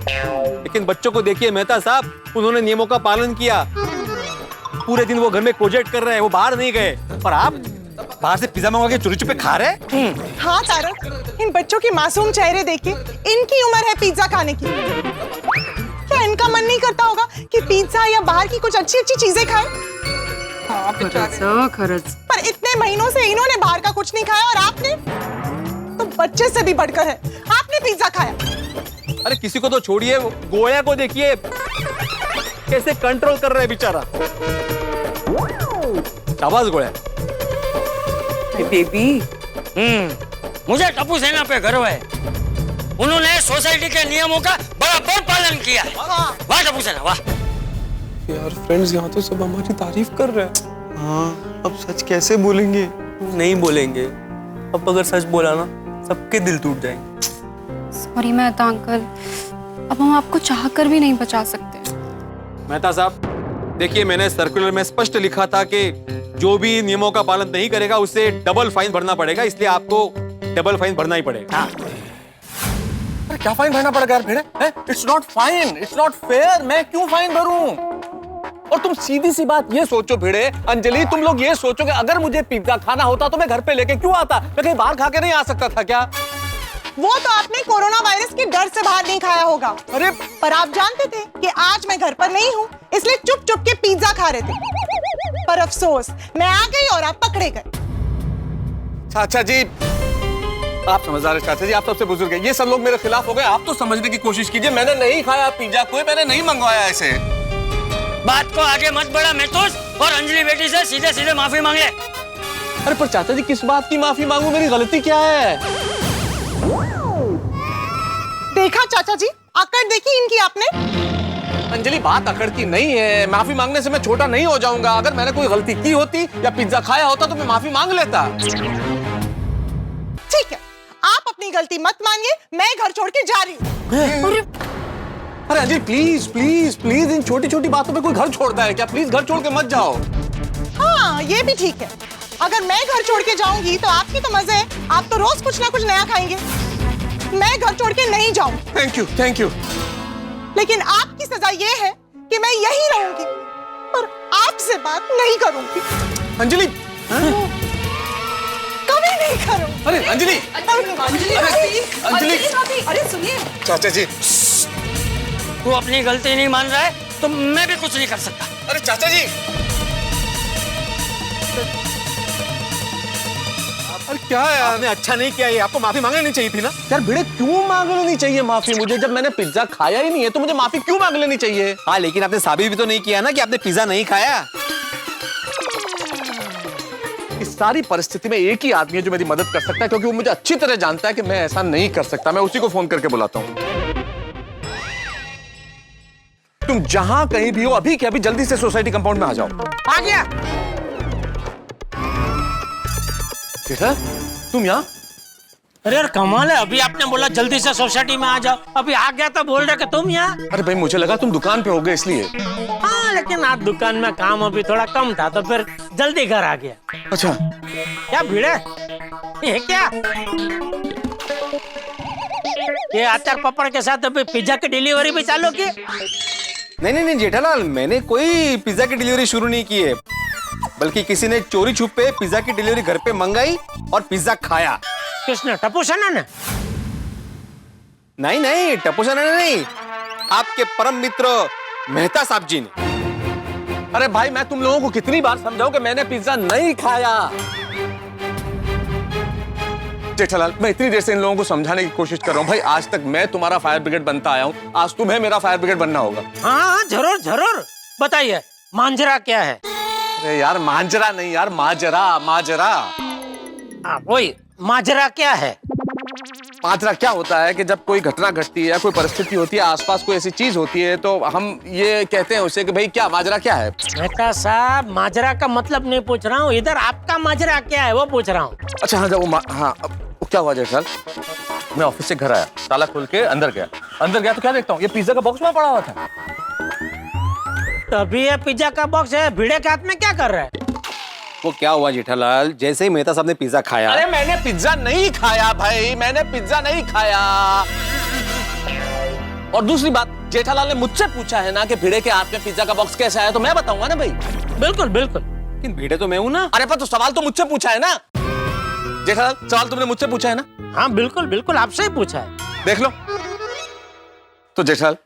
लेकिन बच्चों को देखिए मेहता साहब, उन्होंने नियमों का पालन किया। पूरे दिन वो घर में प्रोजेक्ट कर रहे हैं, वो बाहर नहीं गए, और आप बाहर से पिज्जा मंगवा के चोरी छुपे खा रहे। हाँ तारक, इन बच्चों के मासूम चेहरे देखिए, इनकी उम्र है पिज्जा खाने की। क्या इनका मन नहीं करता होगा कि पिज्जा या बाहर की कुछ अच्छी अच्छी चीजें खाएं? खरच। पर इतने महीनों से इन्होंने बाहर का कुछ नहीं खाया, और आपने तो बच्चे से भी बढ़कर है, आपने पिज्जा खाया। अरे किसी को तो छोड़िए, गोया को देखिए कैसे कंट्रोल कर रहे हैं बेचारा। शाबाश गोया। बेबी, मुझे टप्पू सेना पे गर्व है। उन्होंने सोसाइटी के नियमों का बराबर पालन किया है। वाह टप्पू सेना, वाह। यार फ्रेंड्स, यहाँ तो सब हमारी तारीफ कर रहे हैं। हाँ, अब सच कैसे बोलेंगे? नहीं बोलेंगे। अब अगर सच बोला ना, सबके दिल टूट जाएंगे। सॉरी मेहता अंकल, अब हम आपको चाह कर भी नहीं बचा सकते। मेहता साहब, देखिए मैंने सर्कुलर में स्पष्ट लिखा था कि जो भी नियमों का पालन नहीं करेगा उसे डबल फाइन भरना पड़ेगा, इसलिए आपको डबल फाइन भरना ही पड़ेगा। अरे क्या फाइन भरना पड़ेगा यार Bhide? It's not fine, it's not fair. मैं क्यों फाइन भरूं? और तुम सीधी सी बात ये सोचो भिड़े, अंजलि, तुम लोग ये सोचो कि अगर मुझे पिज्जा खाना होता तो मैं घर पे लेके क्यों आता? मैं कहीं बाहर खा के नहीं आ सकता था क्या? वो तो आपने कोरोना वायरस के डर से बाहर नहीं खाया होगा। अरे पर आप जानते थे कि आज मैं घर पर नहीं हूँ, इसलिए चुप चुप के पिज्जा खा रहे थे। पर अफसोस, मैं आ गई और आप पकड़े गए। चाचा जी, आप समझदार हैं चाचा जी, आप सबसे बुजुर्ग हैं। ये सब लोग मेरे खिलाफ हो गए, आप तो समझने की कोशिश कीजिए। मैंने नहीं खाया पिज्जा, कोई मैंने नहीं मंगवाया ऐसे। बात को आगे मत बढ़ा मेहतोस, और अंजलि बेटी से सीधे सीधे माफी मांगे। अरे पर चाचा जी, किस बात की माफी मांगू? मेरी गलती क्या है? देखा चाचा जी, अकड़ देखी इनकी आपने। अंजलि, बात अकड़ की नहीं है। माफी मांगने से मैं छोटा नहीं हो जाऊंगा। अगर मैंने कोई गलती की होती या पिज्जा खाया होता तो मैं माफी मांग लेता। ठीक है, आप अपनी गलती मत मानिए, मैं घर छोड़ के जा रही हूँ। अरे अंजलि प्लीज प्लीज प्लीज, इन छोटी छोटी बातों पे कोई घर छोड़ता है क्या? प्लीज घर छोड़ के मत जाओ। हाँ ये भी ठीक है, अगर मैं घर छोड़ के जाऊंगी तो आपकी तो मजे है, आप तो रोज कुछ ना कुछ नया खाएंगे। मैं घर छोड़ के नहीं जाऊं। Thank you thank you. लेकिन आपकी सजा ये है कि मैं यहीं रहूंगी और आपसे बात नहीं करूंगी। अंजलि कभी नहीं करूंगी। अरे अंजलि अंजलि अरे सुनिए, चाचा जी। तू अपनी गलती नहीं मान रहा है तो मैं भी कुछ नहीं कर सकता। अरे चाचा जी, अरे क्या है आपने अच्छा नहीं किया, ये आपको माफी मांग लेनी चाहिए थी ना यार। भिड़े क्यों मांग लेनी चाहिए माफी मुझे? जब मैंने पिज्जा खाया ही नहीं है तो मुझे माफी क्यों मांग लेनी चाहिए? हाँ लेकिन आपने साबित भी तो नहीं किया ना कि आपने पिज्जा नहीं खाया। इस सारी परिस्थिति में एक ही आदमी है जो मेरी मदद कर सकता है, क्योंकि वो मुझे अच्छी तरह जानता है कि मैं ऐसा नहीं कर सकता। मैं उसी को फोन करके बुलाता हूँ। तुम जहां कहीं भी हो अभी के अभी जल्दी से सोसाइटी कंपाउंड में आ जाओ। आ गया। बेटा तुम यहाँ? अरे यार कमाल है, अभी आपने बोला जल्दी से सोसाइटी में आ जाओ, अभी आ गया तो बोल रहे कि तुम यहाँ। अरे भाई मुझे लगा तुम दुकान पे हो गए इसलिए। हाँ लेकिन आज दुकान में काम अभी थोड़ा कम था तो फिर जल्दी घर आ गया। अच्छा क्या भीड़ है ये क्या? ये अचार पापड़ के साथ अभी पिज्जा की डिलीवरी भी चालू की? नहीं जेठालाल, मैंने कोई पिज्जा की डिलीवरी शुरू नहीं की है, बल्कि किसी ने चोरी छुपे पिज्जा की डिलीवरी घर पे मंगाई और पिज्जा खाया। किसने? टप्पू सेना ने? नहीं टप्पू सेना ने नहीं, आपके परम मित्र मेहता साहब जी ने। अरे भाई मैं तुम लोगों को कितनी बार समझाऊं कि मैंने पिज्जा नहीं खाया। जेठालाल मैं इतनी देर से इन लोगों को समझाने की कोशिश कर रहा हूँ। भाई आज तक मैं तुम्हारा फायर ब्रिगेड बनता आया हूँ, आज तुम्हें मेरा फायर ब्रिगेड बनना होगा। हाँ जरूर जरूर, बताइए मांजरा क्या है? अरे यार मांजरा नहीं यार, माजरा। वही माजरा क्या है? माजरा क्या होता है कि जब कोई घटना घटती है, कोई परिस्थिति होती है, आसपास कोई ऐसी चीज होती है तो हम ये कहते हैं उसे कि भाई क्या माजरा क्या है। मेहता साहब माजरा का मतलब नहीं पूछ रहा हूँ, इधर आपका माजरा क्या है वो पूछ रहा हूँ। अच्छा हाँ, जब हाँ क्या हुआ जेठालाल, मैं ऑफिस से घर आया, ताला खोल के अंदर गया तो क्या देखता हूँ, ये पिज्जा का बॉक्स में पड़ा हुआ था। तभी ये पिज्जा का बॉक्स है, भिड़े के हाथ में क्या कर रहा है? वो क्या हुआ जेठालाल, जैसे ही मेहता साहब ने पिज्जा खाया। अरे मैंने पिज्जा नहीं खाया भाई, मैंने पिज्जा नहीं खाया। और दूसरी बात, जेठालाल ने मुझसे पूछा है ना कि भिड़े के हाथ में पिज्जा का बॉक्स कैसे आया, तो मैं बताऊंगा ना भाई। बिल्कुल बिल्कुल, लेकिन भिड़े तो मैं हूं ना। अरे पर तो सवाल तो मुझसे पूछा है ना जेठालाल, सवाल तुमने मुझसे पूछा है ना। हाँ बिल्कुल बिल्कुल, आपसे ही पूछा है। देख लो तो जेठालाल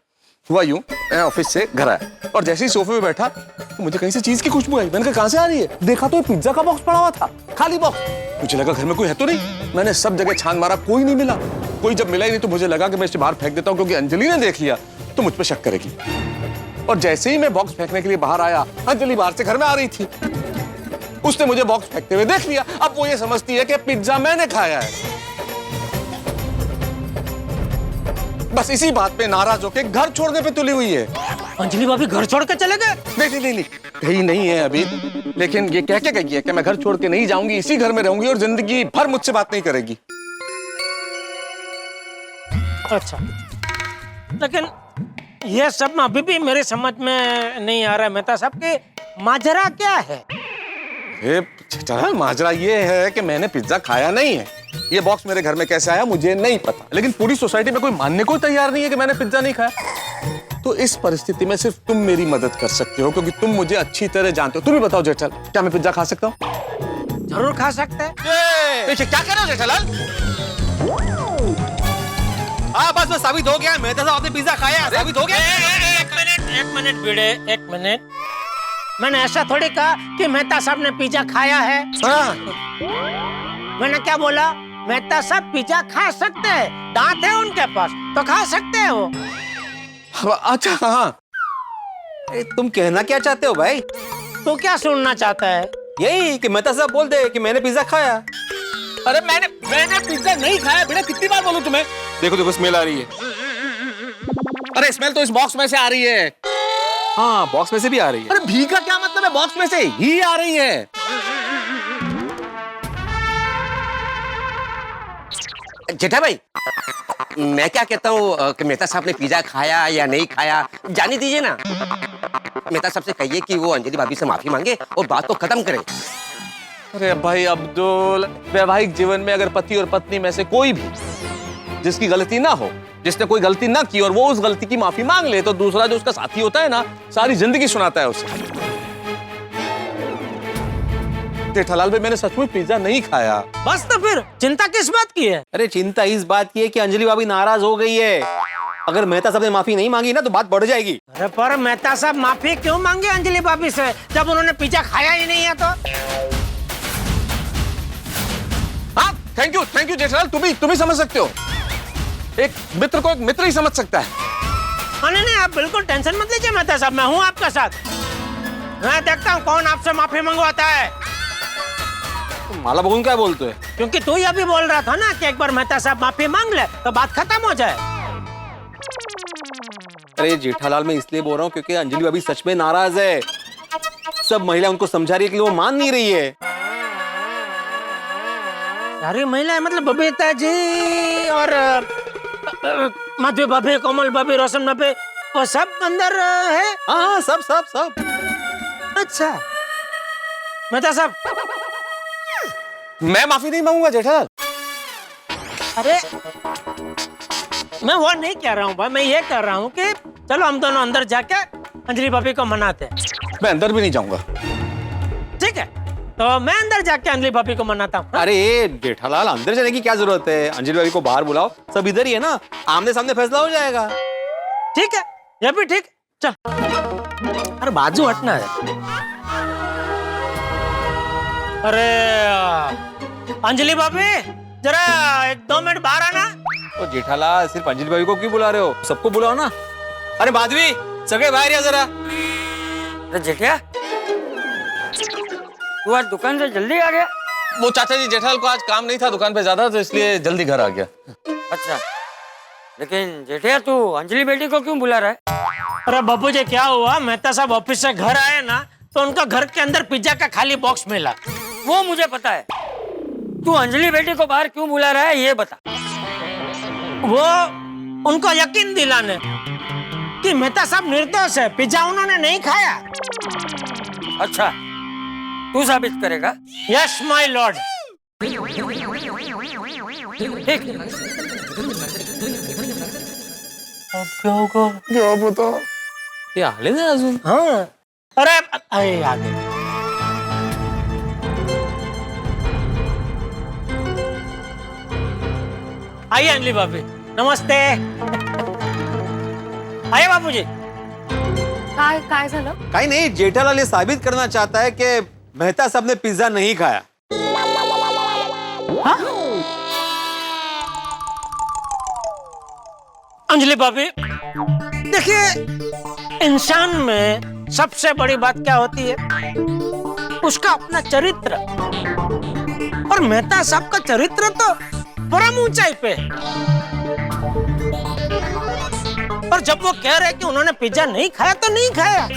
हुआ यूं, मैं ऑफिस से घर आया और जैसे ही सोफे पे बैठा तो मुझे कहीं से चीज की खुशबू आई। मैंने कहा कहां से आ रही है, देखा तो पिज्जा का बॉक्स पड़ा हुआ था, खाली बॉक्स। मुझे लगा घर में कोई है तो नहीं, मैंने सब जगह छान मारा, कोई नहीं मिला। कोई जब मिला ही नहीं तो मुझे लगा कि मैं इसे बाहर फेंक देता हूं, क्योंकि अंजलि ने देख लिया तो मुझ पर शक करेगी। और जैसे ही मैं बॉक्स फेंकने के लिए बाहर आया, अंजलि बाहर से घर में आ रही थी, उसने मुझे बॉक्स फेंकते हुए देख लिया। अब वो ये समझती है कि पिज्जा मैंने खाया है। बस इसी बात पे नाराज होकर घर छोड़ने पे तुली हुई है। अंजलि भाभी घर छोड़ के चले गए? नहीं कहीं नहीं है अभी, लेकिन ये कह के गई है कि मैं घर छोड़ के नहीं जाऊंगी, इसी घर में रहूंगी और जिंदगी भर मुझसे बात नहीं करेगी। अच्छा, लेकिन ये सब अभी भी मेरे समझ में नहीं आ रहा है मेहता साहब के माजरा क्या है? माजरा ये है कि मैंने पिज्जा खाया नहीं है। ये बॉक्स मेरे घर में कैसे आया मुझे नहीं पता, लेकिन पूरी सोसाइटी में कोई मानने को तैयार नहीं है कि मैंने पिज्जा नहीं खाया। तो इस परिस्थिति में सिर्फ तुम मेरी मदद कर सकते हो, क्योंकि तुम मुझे अच्छी तरह जानते हो। तुम ही बताओ जेठालाल, क्या मैं पिज्जा खा सकता हूँ? जरूर खा सकते हैं। क्या कर रहे हो जेठालाल? हाँ बस साबित हो गया, मेहता साहब आपने पिज्जा खाया, साबित हो गया। एक मिनट भिड़े, एक मिनट। मैंने ऐसा थोड़ी कहा कि मेहता साहब ने पिज्जा खाया है। हाँ। मैंने क्या बोला? मेहता साहब पिज्जा खा सकते हैं, दांत है उनके पास तो खा सकते हैं वो। अच्छा हाँ, तुम कहना क्या चाहते हो भाई? तो क्या सुनना चाहता है? यही कि मेहता साहब बोल दे कि मैंने पिज्जा खाया। अरे मैंने पिज्जा नहीं खाया। बेटा कितनी बार बोलूं तुम्हें? देखो स्मेल आ रही है। अरे स्मेल तो इस बॉक्स में से आ रही है। हाँ बॉक्स में से भी आ रही है। अरे भी का क्या मतलब है, बॉक्स में से ही आ रही है। जेठा भाई मैं क्या कहता हूँ कि मेहता साहब ने पिज्जा खाया या नहीं खाया, जाने दीजिए ना। मेहता साहब से कहिए कि वो अंजलि भाभी से माफी मांगे और बात को खत्म करें। अरे भाई अब्दुल, वैवाहिक जीवन में अगर पति और पत्नी में से कोई भी जिसकी गलती ना हो, जिसने कोई गलती ना की और वो उस गलती की माफी मांग ले, तो दूसरा जो उसका साथी होता है ना, सारी जिंदगी सुनाता है उसे। जेठालाल भाई, मैंने सचमुच पिज्जा नहीं खाया। बस तो फिर चिंता किस बात की है? अरे चिंता इस बात की है कि अंजलि भाभी नाराज हो गई है। अगर मेहता साहब ने माफी नहीं मांगी ना तो बात बढ़ जाएगी। अरे पर मेहता साहब माफी क्यों मांगे अंजलि भाभी से जब उन्होंने पिज्जा खाया ही नहीं है? तो हाँ, थैंक यू जेठालाल, तुम ही समझ सकते हो। एक मित्र को एक मित्र ही समझ सकता है। नहीं, आप बिल्कुल टेंशन मत लीजिए मेहता साहब, मैं हूँ आपके साथ। मैं देखता हूँ कौन आपसे माफी मंगवाता है। माला बगुन क्या बोलते हैं? क्योंकि तू ही अभी बोल रहा था ना कि एक बार मेहता साहब माफी मांग ले तो बात खत्म हो जाए। अरे जेठालाल, मैं इसलिए बोल रहा हूँ क्योंकि अंजलि भाभी सच में नाराज है। सब महिला उनको समझा रही है कि वो मान नहीं रही है। सारी महिलाएं मतलब बबीता जी और माधवी भाभी, कोमल भाभी, रोशन भाभी, वो सब अंदर है? हाँ, सब। अच्छा मेहता साहब, मैं माफी नहीं मांगूंगा जेठालाल। अरे मैं वो नहीं कह रहा हूँ भाई, मैं ये कह रहा हूँ कि चलो हम दोनों अंदर जाके अंजलि भाभी को मनाते हैं। मैं अंदर भी नहीं जाऊंगा। ठीक है, तो मैं अंदर जाके अंजलि भाभी को मनाता हूँ। अरे जेठालाल, अंदर जाने की क्या जरूरत है? अंजलि भाभी को बाहर बुलाओ, सब इधर ही है ना, आमने सामने फैसला हो जाएगा। ठीक है, ये भी ठीक। चल, अरे बाजू हटना है। अरे अंजलि भाभी, जरा 1-2 मिनट बाहर आना। तो जेठालाल, सिर्फ अंजलि भाभी को क्यों बुला रहे हो? सबको बुलाओ ना। अरे माधवी, सगे बाहर आ जरा। अरे जेठिया, तू आज दुकान से जल्दी आ गया? वो चाचा जी, जेठालाल को आज काम नहीं था दुकान पे ज्यादा, तो इसलिए जल्दी घर आ गया। अच्छा, लेकिन जेठिया तू अंजलि बेटी को क्यों बुला रहा है? अरे बाबू जी, क्या हुआ, मेहता साहब ऑफिस से घर आए ना तो उनका घर के अंदर पिज्जा का खाली बॉक्स मिला। वो मुझे पता है। तू अंजलि बेटी को बाहर क्यों बुला रहा है ये बता। वो उनको यकीन दिलाने कि मेहता साहब निर्दोष है, पिज्जा उन्होंने नहीं खाया। अच्छा, तू साबित करेगा? Yes my Lord. ठीक। अब क्या होगा? क्या पता। ये आले ना अजून? हाँ, अरे आगे। आइए अंजलि भाभी, नमस्ते। आइए बापूजी। काय झालं? काही नहीं, जेठालाल ये साबित करना चाहता है कि मेहता साहब ने पिज्जा नहीं खाया। हाँ? अंजलि भाभी, देखिए, इंसान में सबसे बड़ी बात क्या होती है? उसका अपना चरित्र। और मेहता साहब का चरित्र तो परम ऊंचाई पे है। और जब वो कह रहे कि उन्होंने पिज्जा नहीं खाया तो नहीं खाया।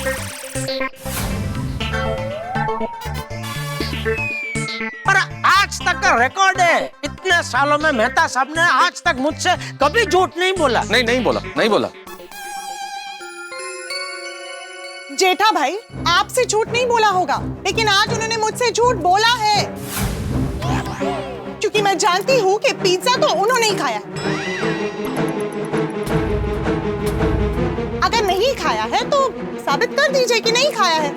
पर आज तक का रिकॉर्ड है, इतने सालों में मेहता साहब ने आज तक मुझसे कभी झूठ नहीं बोला। नहीं बोला। जेठा भाई, आपसे झूठ नहीं बोला होगा, लेकिन आज उन्होंने मुझसे झूठ बोला है, क्योंकि मैं जानती हूँ कि पिज्जा तो उन्होंने ही खाया। अगर नहीं खाया है तो साबित कर दीजिए कि नहीं खाया है।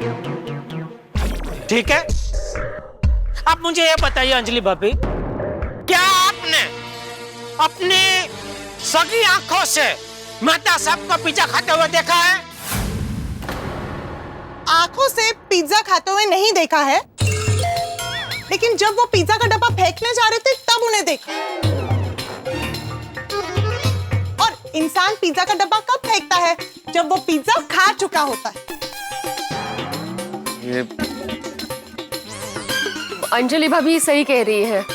ठीक है, अब मुझे ये बताइए अंजलि भाभी, क्या आपने अपनी सगी आंखों से मेहता साहब को पिज्जा खाते हुए देखा है? आंखों से पिज्जा खाते हुए नहीं देखा है, लेकिन जब वो पिज्जा का डब्बा फेंकने जा रहे थे तब उन्हें देखा। और इंसान पिज्जा का डब्बा कब फेंकता है? जब वो पिज्जा खा चुका होता है। ये अंजलि भाभी सही कह रही है।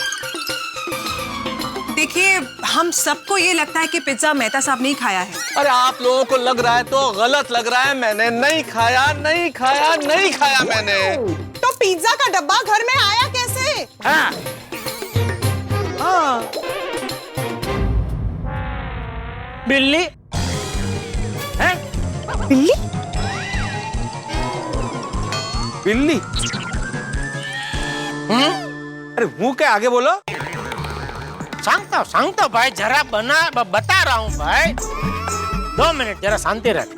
देखिए, हम सबको ये लगता है कि पिज्जा मेहता साहब नहीं खाया है। अरे आप लोगों को लग रहा है तो गलत लग रहा है। मैंने नहीं खाया मैंने। तो पिज्जा का डब्बा घर में आया कैसे? हाँ। बिल्ली है? बिल्ली? बिल्ली? अरे हूँ क्या, आगे बोलो। सांगता भाई, जरा बता रहा हूँ भाई। 2 मिनट जरा शांति रख।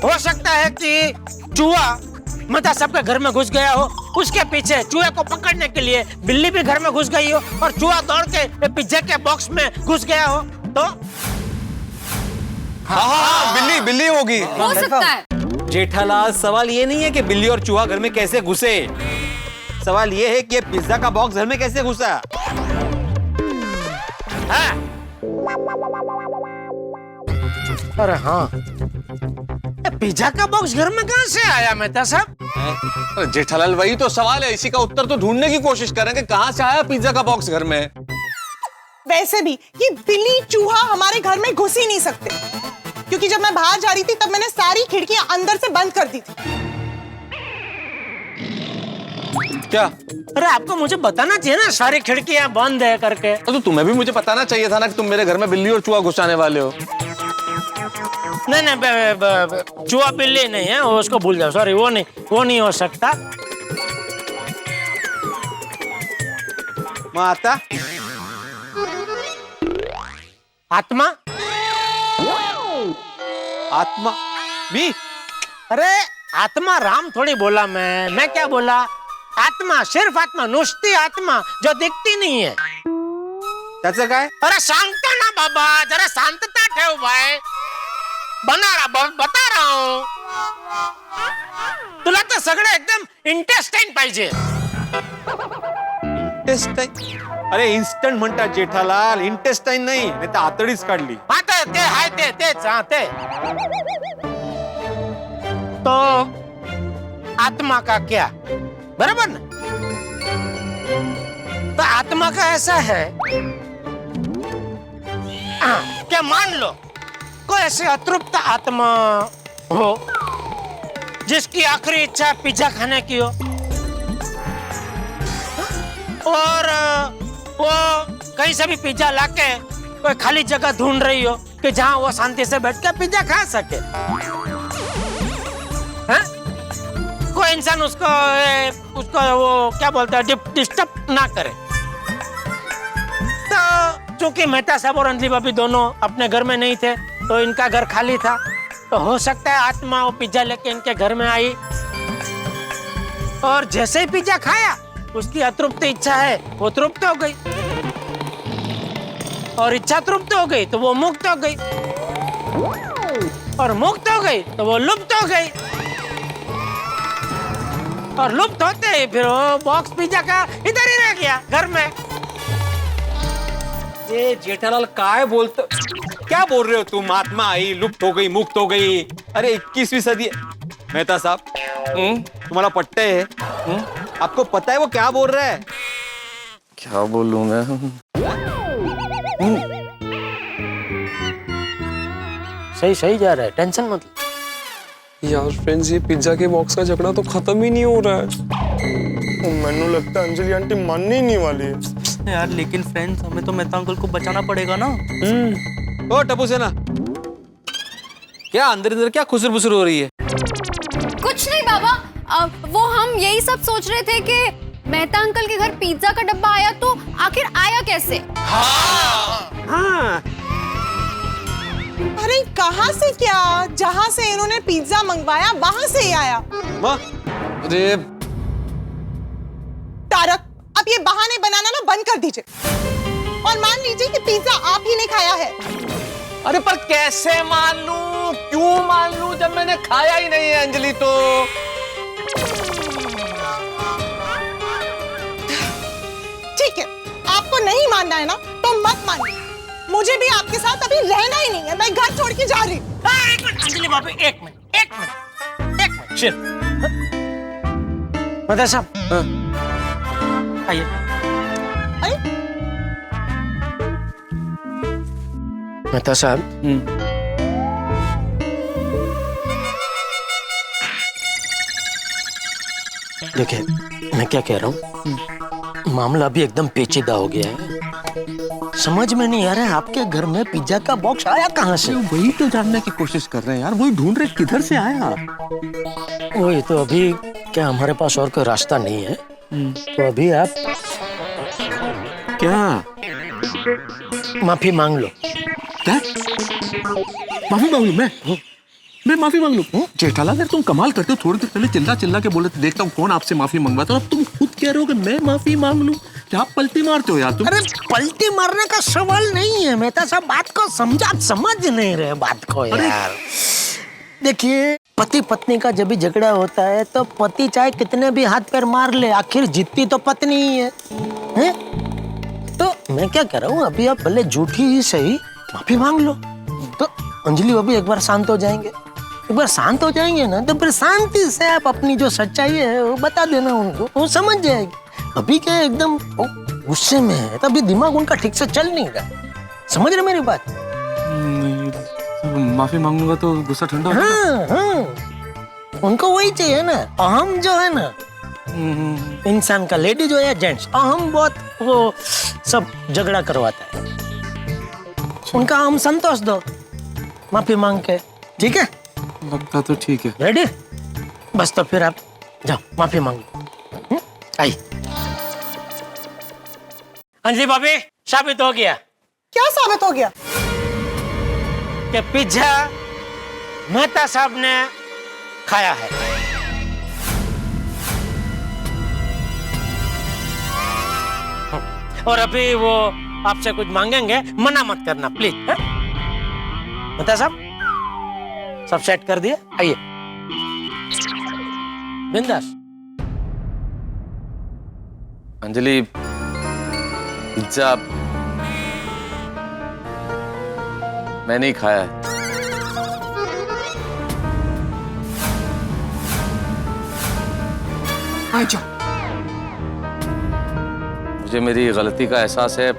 हो सकता है कि चूहा मेहता साहब के घर में घुस गया हो, उसके पीछे चूहे को पकड़ने के लिए बिल्ली भी घर में घुस गई हो और चूहा दौड़ के पिज्जा के बॉक्स में घुस गया हो तो? हाँ, बिल्ली होगी। हो सकता है। जेठालाल, सवाल ये नहीं है कि बिल्ली और चूहा घर में कैसे घुसे, सवाल ये है कि ये पिज्जा का बॉक्स घर में कैसे घुसा। हाँ। अरे हाँ, पिज्जा का बॉक्स घर में कहाँ से आया मेहता साहब? जेठालाल, वही तो सवाल है, इसी का उत्तर तो ढूंढने की कोशिश करेंगे, कहाँ से आया पिज्जा का बॉक्स घर में। वैसे भी ये बिल्ली चूहा हमारे घर में घुस ही नहीं सकते, क्योंकि जब मैं बाहर जा रही थी तब मैंने सारी खिड़कियां अंदर से बंद कर दी थी। क्या? अरे आपको मुझे बताना चाहिए ना सारी खिड़कियां बंद है करके। तो तुम्हें भी मुझे बताना चाहिए था ना कि तुम मेरे घर में बिल्ली और चूहा घुसाने वाले हो। नहीं, चूहा बिल्ली नहीं है, वो उसको भूल जाओ, सॉरी, वो नहीं हो सकता। माता आत्मा भी? अरे आत्मा राम थोड़ी बोला मैं क्या बोला? आत्मा, सिर्फ आत्मा, नुस्ती आत्मा जो दिखती नहीं है। त्याचं काय? अरे सांगतो ना बाबा, जरा शांतता ठेव भाई, बता रहा हूँ। तुला तर सगळं एकदम इंटेस्टाइन पाहिजे। इंटेस्टाइन? अरे इन्स्टंट म्हणतात जेठालाल, इंटेस्टाइन नाही तर आतडीच काढली। हाँ ते हाय तेच हाँ ते। तो आत्मा का क्या, बराबर ना? तो आत्मा का ऐसा है क्या, मान लो कोई ऐसी अतृप्त आत्मा हो जिसकी आखिरी इच्छा पिज्जा खाने की हो, और वो कहीं से भी पिज्जा लाके कोई खाली जगह ढूंढ रही हो कि जहां वो शांति से बैठ के पिज्जा खा सके। हाँ? कोई इंसान उसको वो क्या बोलते हैं, डिस्टर्ब ना करे। तो चूंकि मेहता साहब और अंजलि भाभी दोनों अपने घर में नहीं थे, तो इनका घर खाली था, तो हो सकता है आत्मा वो पिज्जा लेके इनके घर में आई और जैसे ही पिज्जा खाया उसकी अतृप्त इच्छा है वो तृप्त हो गई, और इच्छा तृप्त हो गई तो वो मुक्त हो गई, और मुक्त हो गई तो वो लुप्त हो गई, और लुप्त होते ही फिर वो बॉक्स पिज्जा का इधर ही रह गया घर में। ये जेठालाल काय बोलते, क्या बोल रहे हो तुम? आत्मा आई, लुप्त हो गई, मुक्त हो गई। अरे 21वीं सदी है मेहता साहब, तुम्हारा पट्टे है? आपको पता है वो क्या बोल रहा है? क्या बोलूं मैं? सही जा रहा है, टेंशन मत यार फ्रेंड्स, ये पिज्जा के बॉक्स का झगड़ा तो खत्म ही नहीं हो रहा है। मैंने लगता है अंजलि आंटी मानने ही नहीं वाली है यार। लेकिन फ्रेंड्स, हमें तो मेहता अंकल को बचाना पड़ेगा ना। ओ टप्पू सेना, क्या अंदर क्या खुसर-बुसर हो रही है? कुछ नहीं बाबा, वो हम यही सब सोच रहे थे कि मेहता अंकल के घर पिज्जा का डब्बा आया तो आखिर आया कैसे? हाँ। अरे कहाँ से क्या, जहाँ से इन्होंने पिज्जा मंगवाया वहां से ही आया। अरे तारक, अब ये बहाने बनाना ना बंद कर दीजिए और मान लीजिए कि पिज्जा आप ही ने खाया है। अरे पर कैसे मान लूं, क्यों मान लूं जब मैंने खाया ही नहीं है अंजलि? तो ठीक है, आपको नहीं मानना है ना तो मत मानिए, मुझे भी आपके साथ अभी रहना ही नहीं है, मैं घर छोड़ के जा रही हूँ। एक मिनट अंजलि भाभी, एक मिनट शिव, मेहता साहब आइए। मेहता साहब, देखिए मैं क्या कह रहा हूँ, मामला अभी एकदम पेचीदा हो गया है। समझ में नहीं आ रहा है आपके घर में पिज्जा का बॉक्स आया कहाँ से? वही तो जानने की कोशिश कर रहे हैं यार, वही ढूंढ रहे किधर से आया। वही तो, अभी क्या हमारे पास और कोई रास्ता नहीं है? तो अभी आप क्या माफी मांग लो। क्या माफी मांग लूं मैं माफी मांग लूं? जेठालाल यार तुम कमाल करते हो, थोड़ी देर पहले चिल्ला चिल्ला के बोले थे देखता हूँ कौन आपसे माफी मंगवाता, और अब तुम खुद कह रहे हो कि मैं माफी मांग लूं। क्या पलटी मारते हो यार तुम? अरे पलटी मारने का सवाल नहीं है, मेहता साहब बात को समझ नहीं रहे बात को यार। देखिए, पति पत्नी का जब भी झगड़ा होता है तो पति चाहे कितने भी हाथ पैर मार ले, आखिर जीतती तो पत्नी ही है? तो मैं क्या कह रहा हूँ, अभी आप भले झूठी ही सही माफी मांग लो, तो अंजलि वो भी एक बार शांत हो जाएंगे। एक बार शांत हो जाएंगे ना तो फिर शांति से आप अपनी जो सच्चाई है वो बता देना उनको, वो समझ जाएगी। अभी क्या एकदम गुस्से में है, तभी दिमाग उनका ठीक से चल नहीं रहा। समझ रहे मेरी बात? माफी मांगूंगा तो गुस्सा ठंडा हो जाएगा। हाँ, उनको वही चाहिए ना, अहम जो है ना इंसान का, लेडी जो है जेंट्स, अहम बहुत वो सब झगड़ा करवाता है। उनका अहम संतोष दो माफी मांग के, ठीक है? लगता तो ठीक है। रेडी? बस तो फिर आप जाओ माफी मांगो। आई अंजलि भाभी, साबित हो गया। क्या साबित हो गया? कि पिज्जा मेहता साहब ने खाया है। और अभी वो आपसे कुछ मांगेंगे, मना मत करना प्लीज। मेहता साहब सब सेट कर दिए, आइए बिंदास। अंजलि, पिज्जा मैंने ही खाया है। आजा। मुझे मेरी गलती का एहसास है,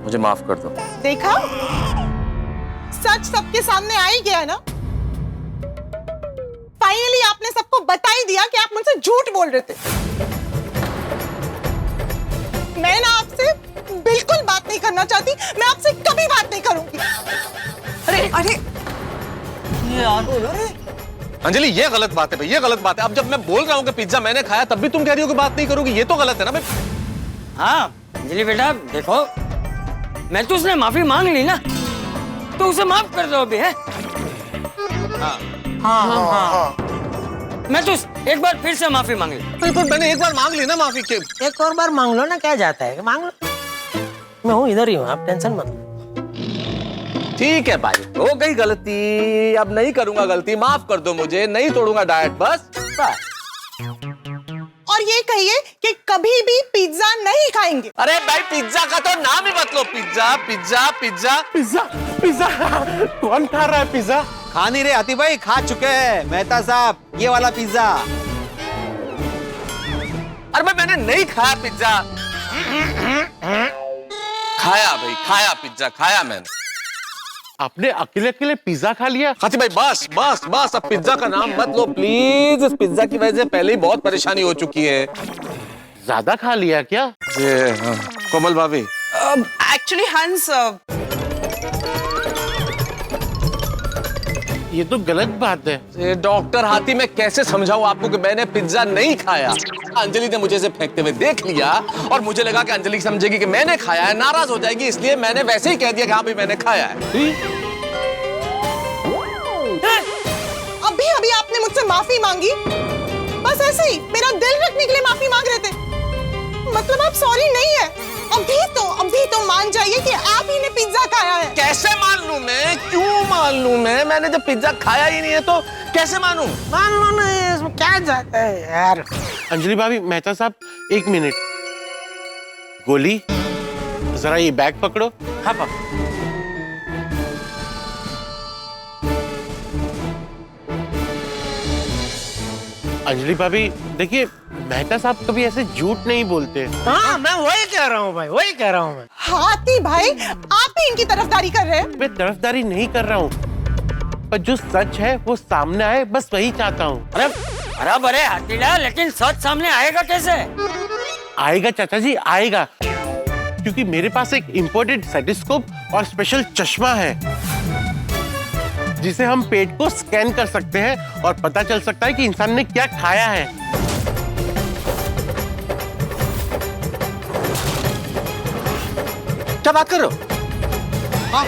मुझे माफ कर दो। देखा, सच सबके सामने आ ही गया ना। फाइनली आपने सबको बता ही दिया कि आप मुझसे झूठ बोल रहे थे। मैं ना आपसे बिल्कुल बात नहीं करना चाहती, मैं आपसे कभी बात नहीं करूंगी। अरे अरे अंजलि, ये गलत बात है भाई, ये गलत बात है। अब जब मैं बोल रहा हूँ कि पिज्जा मैंने खाया, तब भी तुम कह रही हो कि बात नहीं करोगी, ये तो गलत है ना भाई। हाँ अंजलि बेटा, देखो मैं तो उसने माफी मांग ली ना, तो उसे माफ कर दो अभी, है? हाँ। मैं तो एक बार फिर से माफी मांग ली। पर मैंने एक बार मांग ली ना माफी के। एक और बार मांग लो ना, क्या जाता है, मांग लो। मैं हूँ, इधर ही हूँ, आप टेंशन मत लो। ठीक है भाई, हो गई गलती, अब नहीं करूंगा गलती, माफ कर दो मुझे, नहीं तोड़ूंगा डाइट, बस। और ये कहिए कि कभी भी पिज्जा नहीं खाएंगे। अरे भाई, पिज्जा का तो नाम ही मत लो, pizza pizza pizza pizza pizza कौन खा रहा है पिज्जा? खा नहीं रहे हाथी भाई, खा चुके हैं मेहता साहब ये वाला पिज्जा। अरे भाई, मैंने नहीं खाया पिज्जा। खाया भाई, खाया पिज्जा, खाया मैंने। आपने अकेले अकेले पिज्जा खा लिया? हाथी भाई बस बस बस, अब पिज्जा का नाम मत लो प्लीज। इस पिज्जा की वजह से पहले ही बहुत परेशानी हो चुकी है। ज्यादा खा लिया क्या? हाँ। कोमल भाभी, एक्चुअली हंस, ये तो गलत बात है। ये डॉक्टर हाथी, मैं कैसे समझाऊं आपको कि मैंने पिज्जा नहीं खाया। अंजलि ने मुझे इसे फेंकते हुए देख लिया और मुझे लगा कि अंजलि समझेगी कि मैंने खाया है, नाराज हो जाएगी, इसलिए मैंने वैसे ही कह दिया कि हाँ भाई मैंने खाया है। अभी अभी आपने मुझसे माफी मांगी, बस ऐसे ही मेरा दिल रखने के लिए माफी मांग रहे थे। मतलब आप सॉरी नहीं है। अभी तो मान जाइए कि आप ही ने पिज्जा खाया है। कैसे मान लूं मैं? क्यों मान लूं मैं? मैंने जब पिज्जा खाया ही नहीं है तो कैसे मानूं? मान लो ना, इसमें क्या जाता है यार। अंजलि भाभी, मेहता साहब एक मिनट। गोली, जरा ये बैग पकड़ो। हाँ पापा। अंजलि भाभी देखिए, मेहता साहब कभी ऐसे झूठ नहीं बोलते। हाँ, मैं वही कह रहा हूँ भाई, वही कह रहा हूँ मैं। हाथी भाई, आप ही इनकी तरफदारी कर रहे हैं। मैं तरफदारी नहीं कर रहा हूँ, पर जो सच है वो सामने आए, बस वही चाहता हूँ। अरे बराबर है हाथीलाल, लेकिन सच सामने आएगा कैसे? आएगा चाचा जी, आएगा। क्योंकि मेरे पास एक इंपोर्टेड स्टेथोस्कोप और स्पेशल चश्मा है जिसे हम पेट को स्कैन कर सकते हैं और पता चल सकता है कि इंसान ने क्या खाया है। क्या बात कर रहे हो? हाँ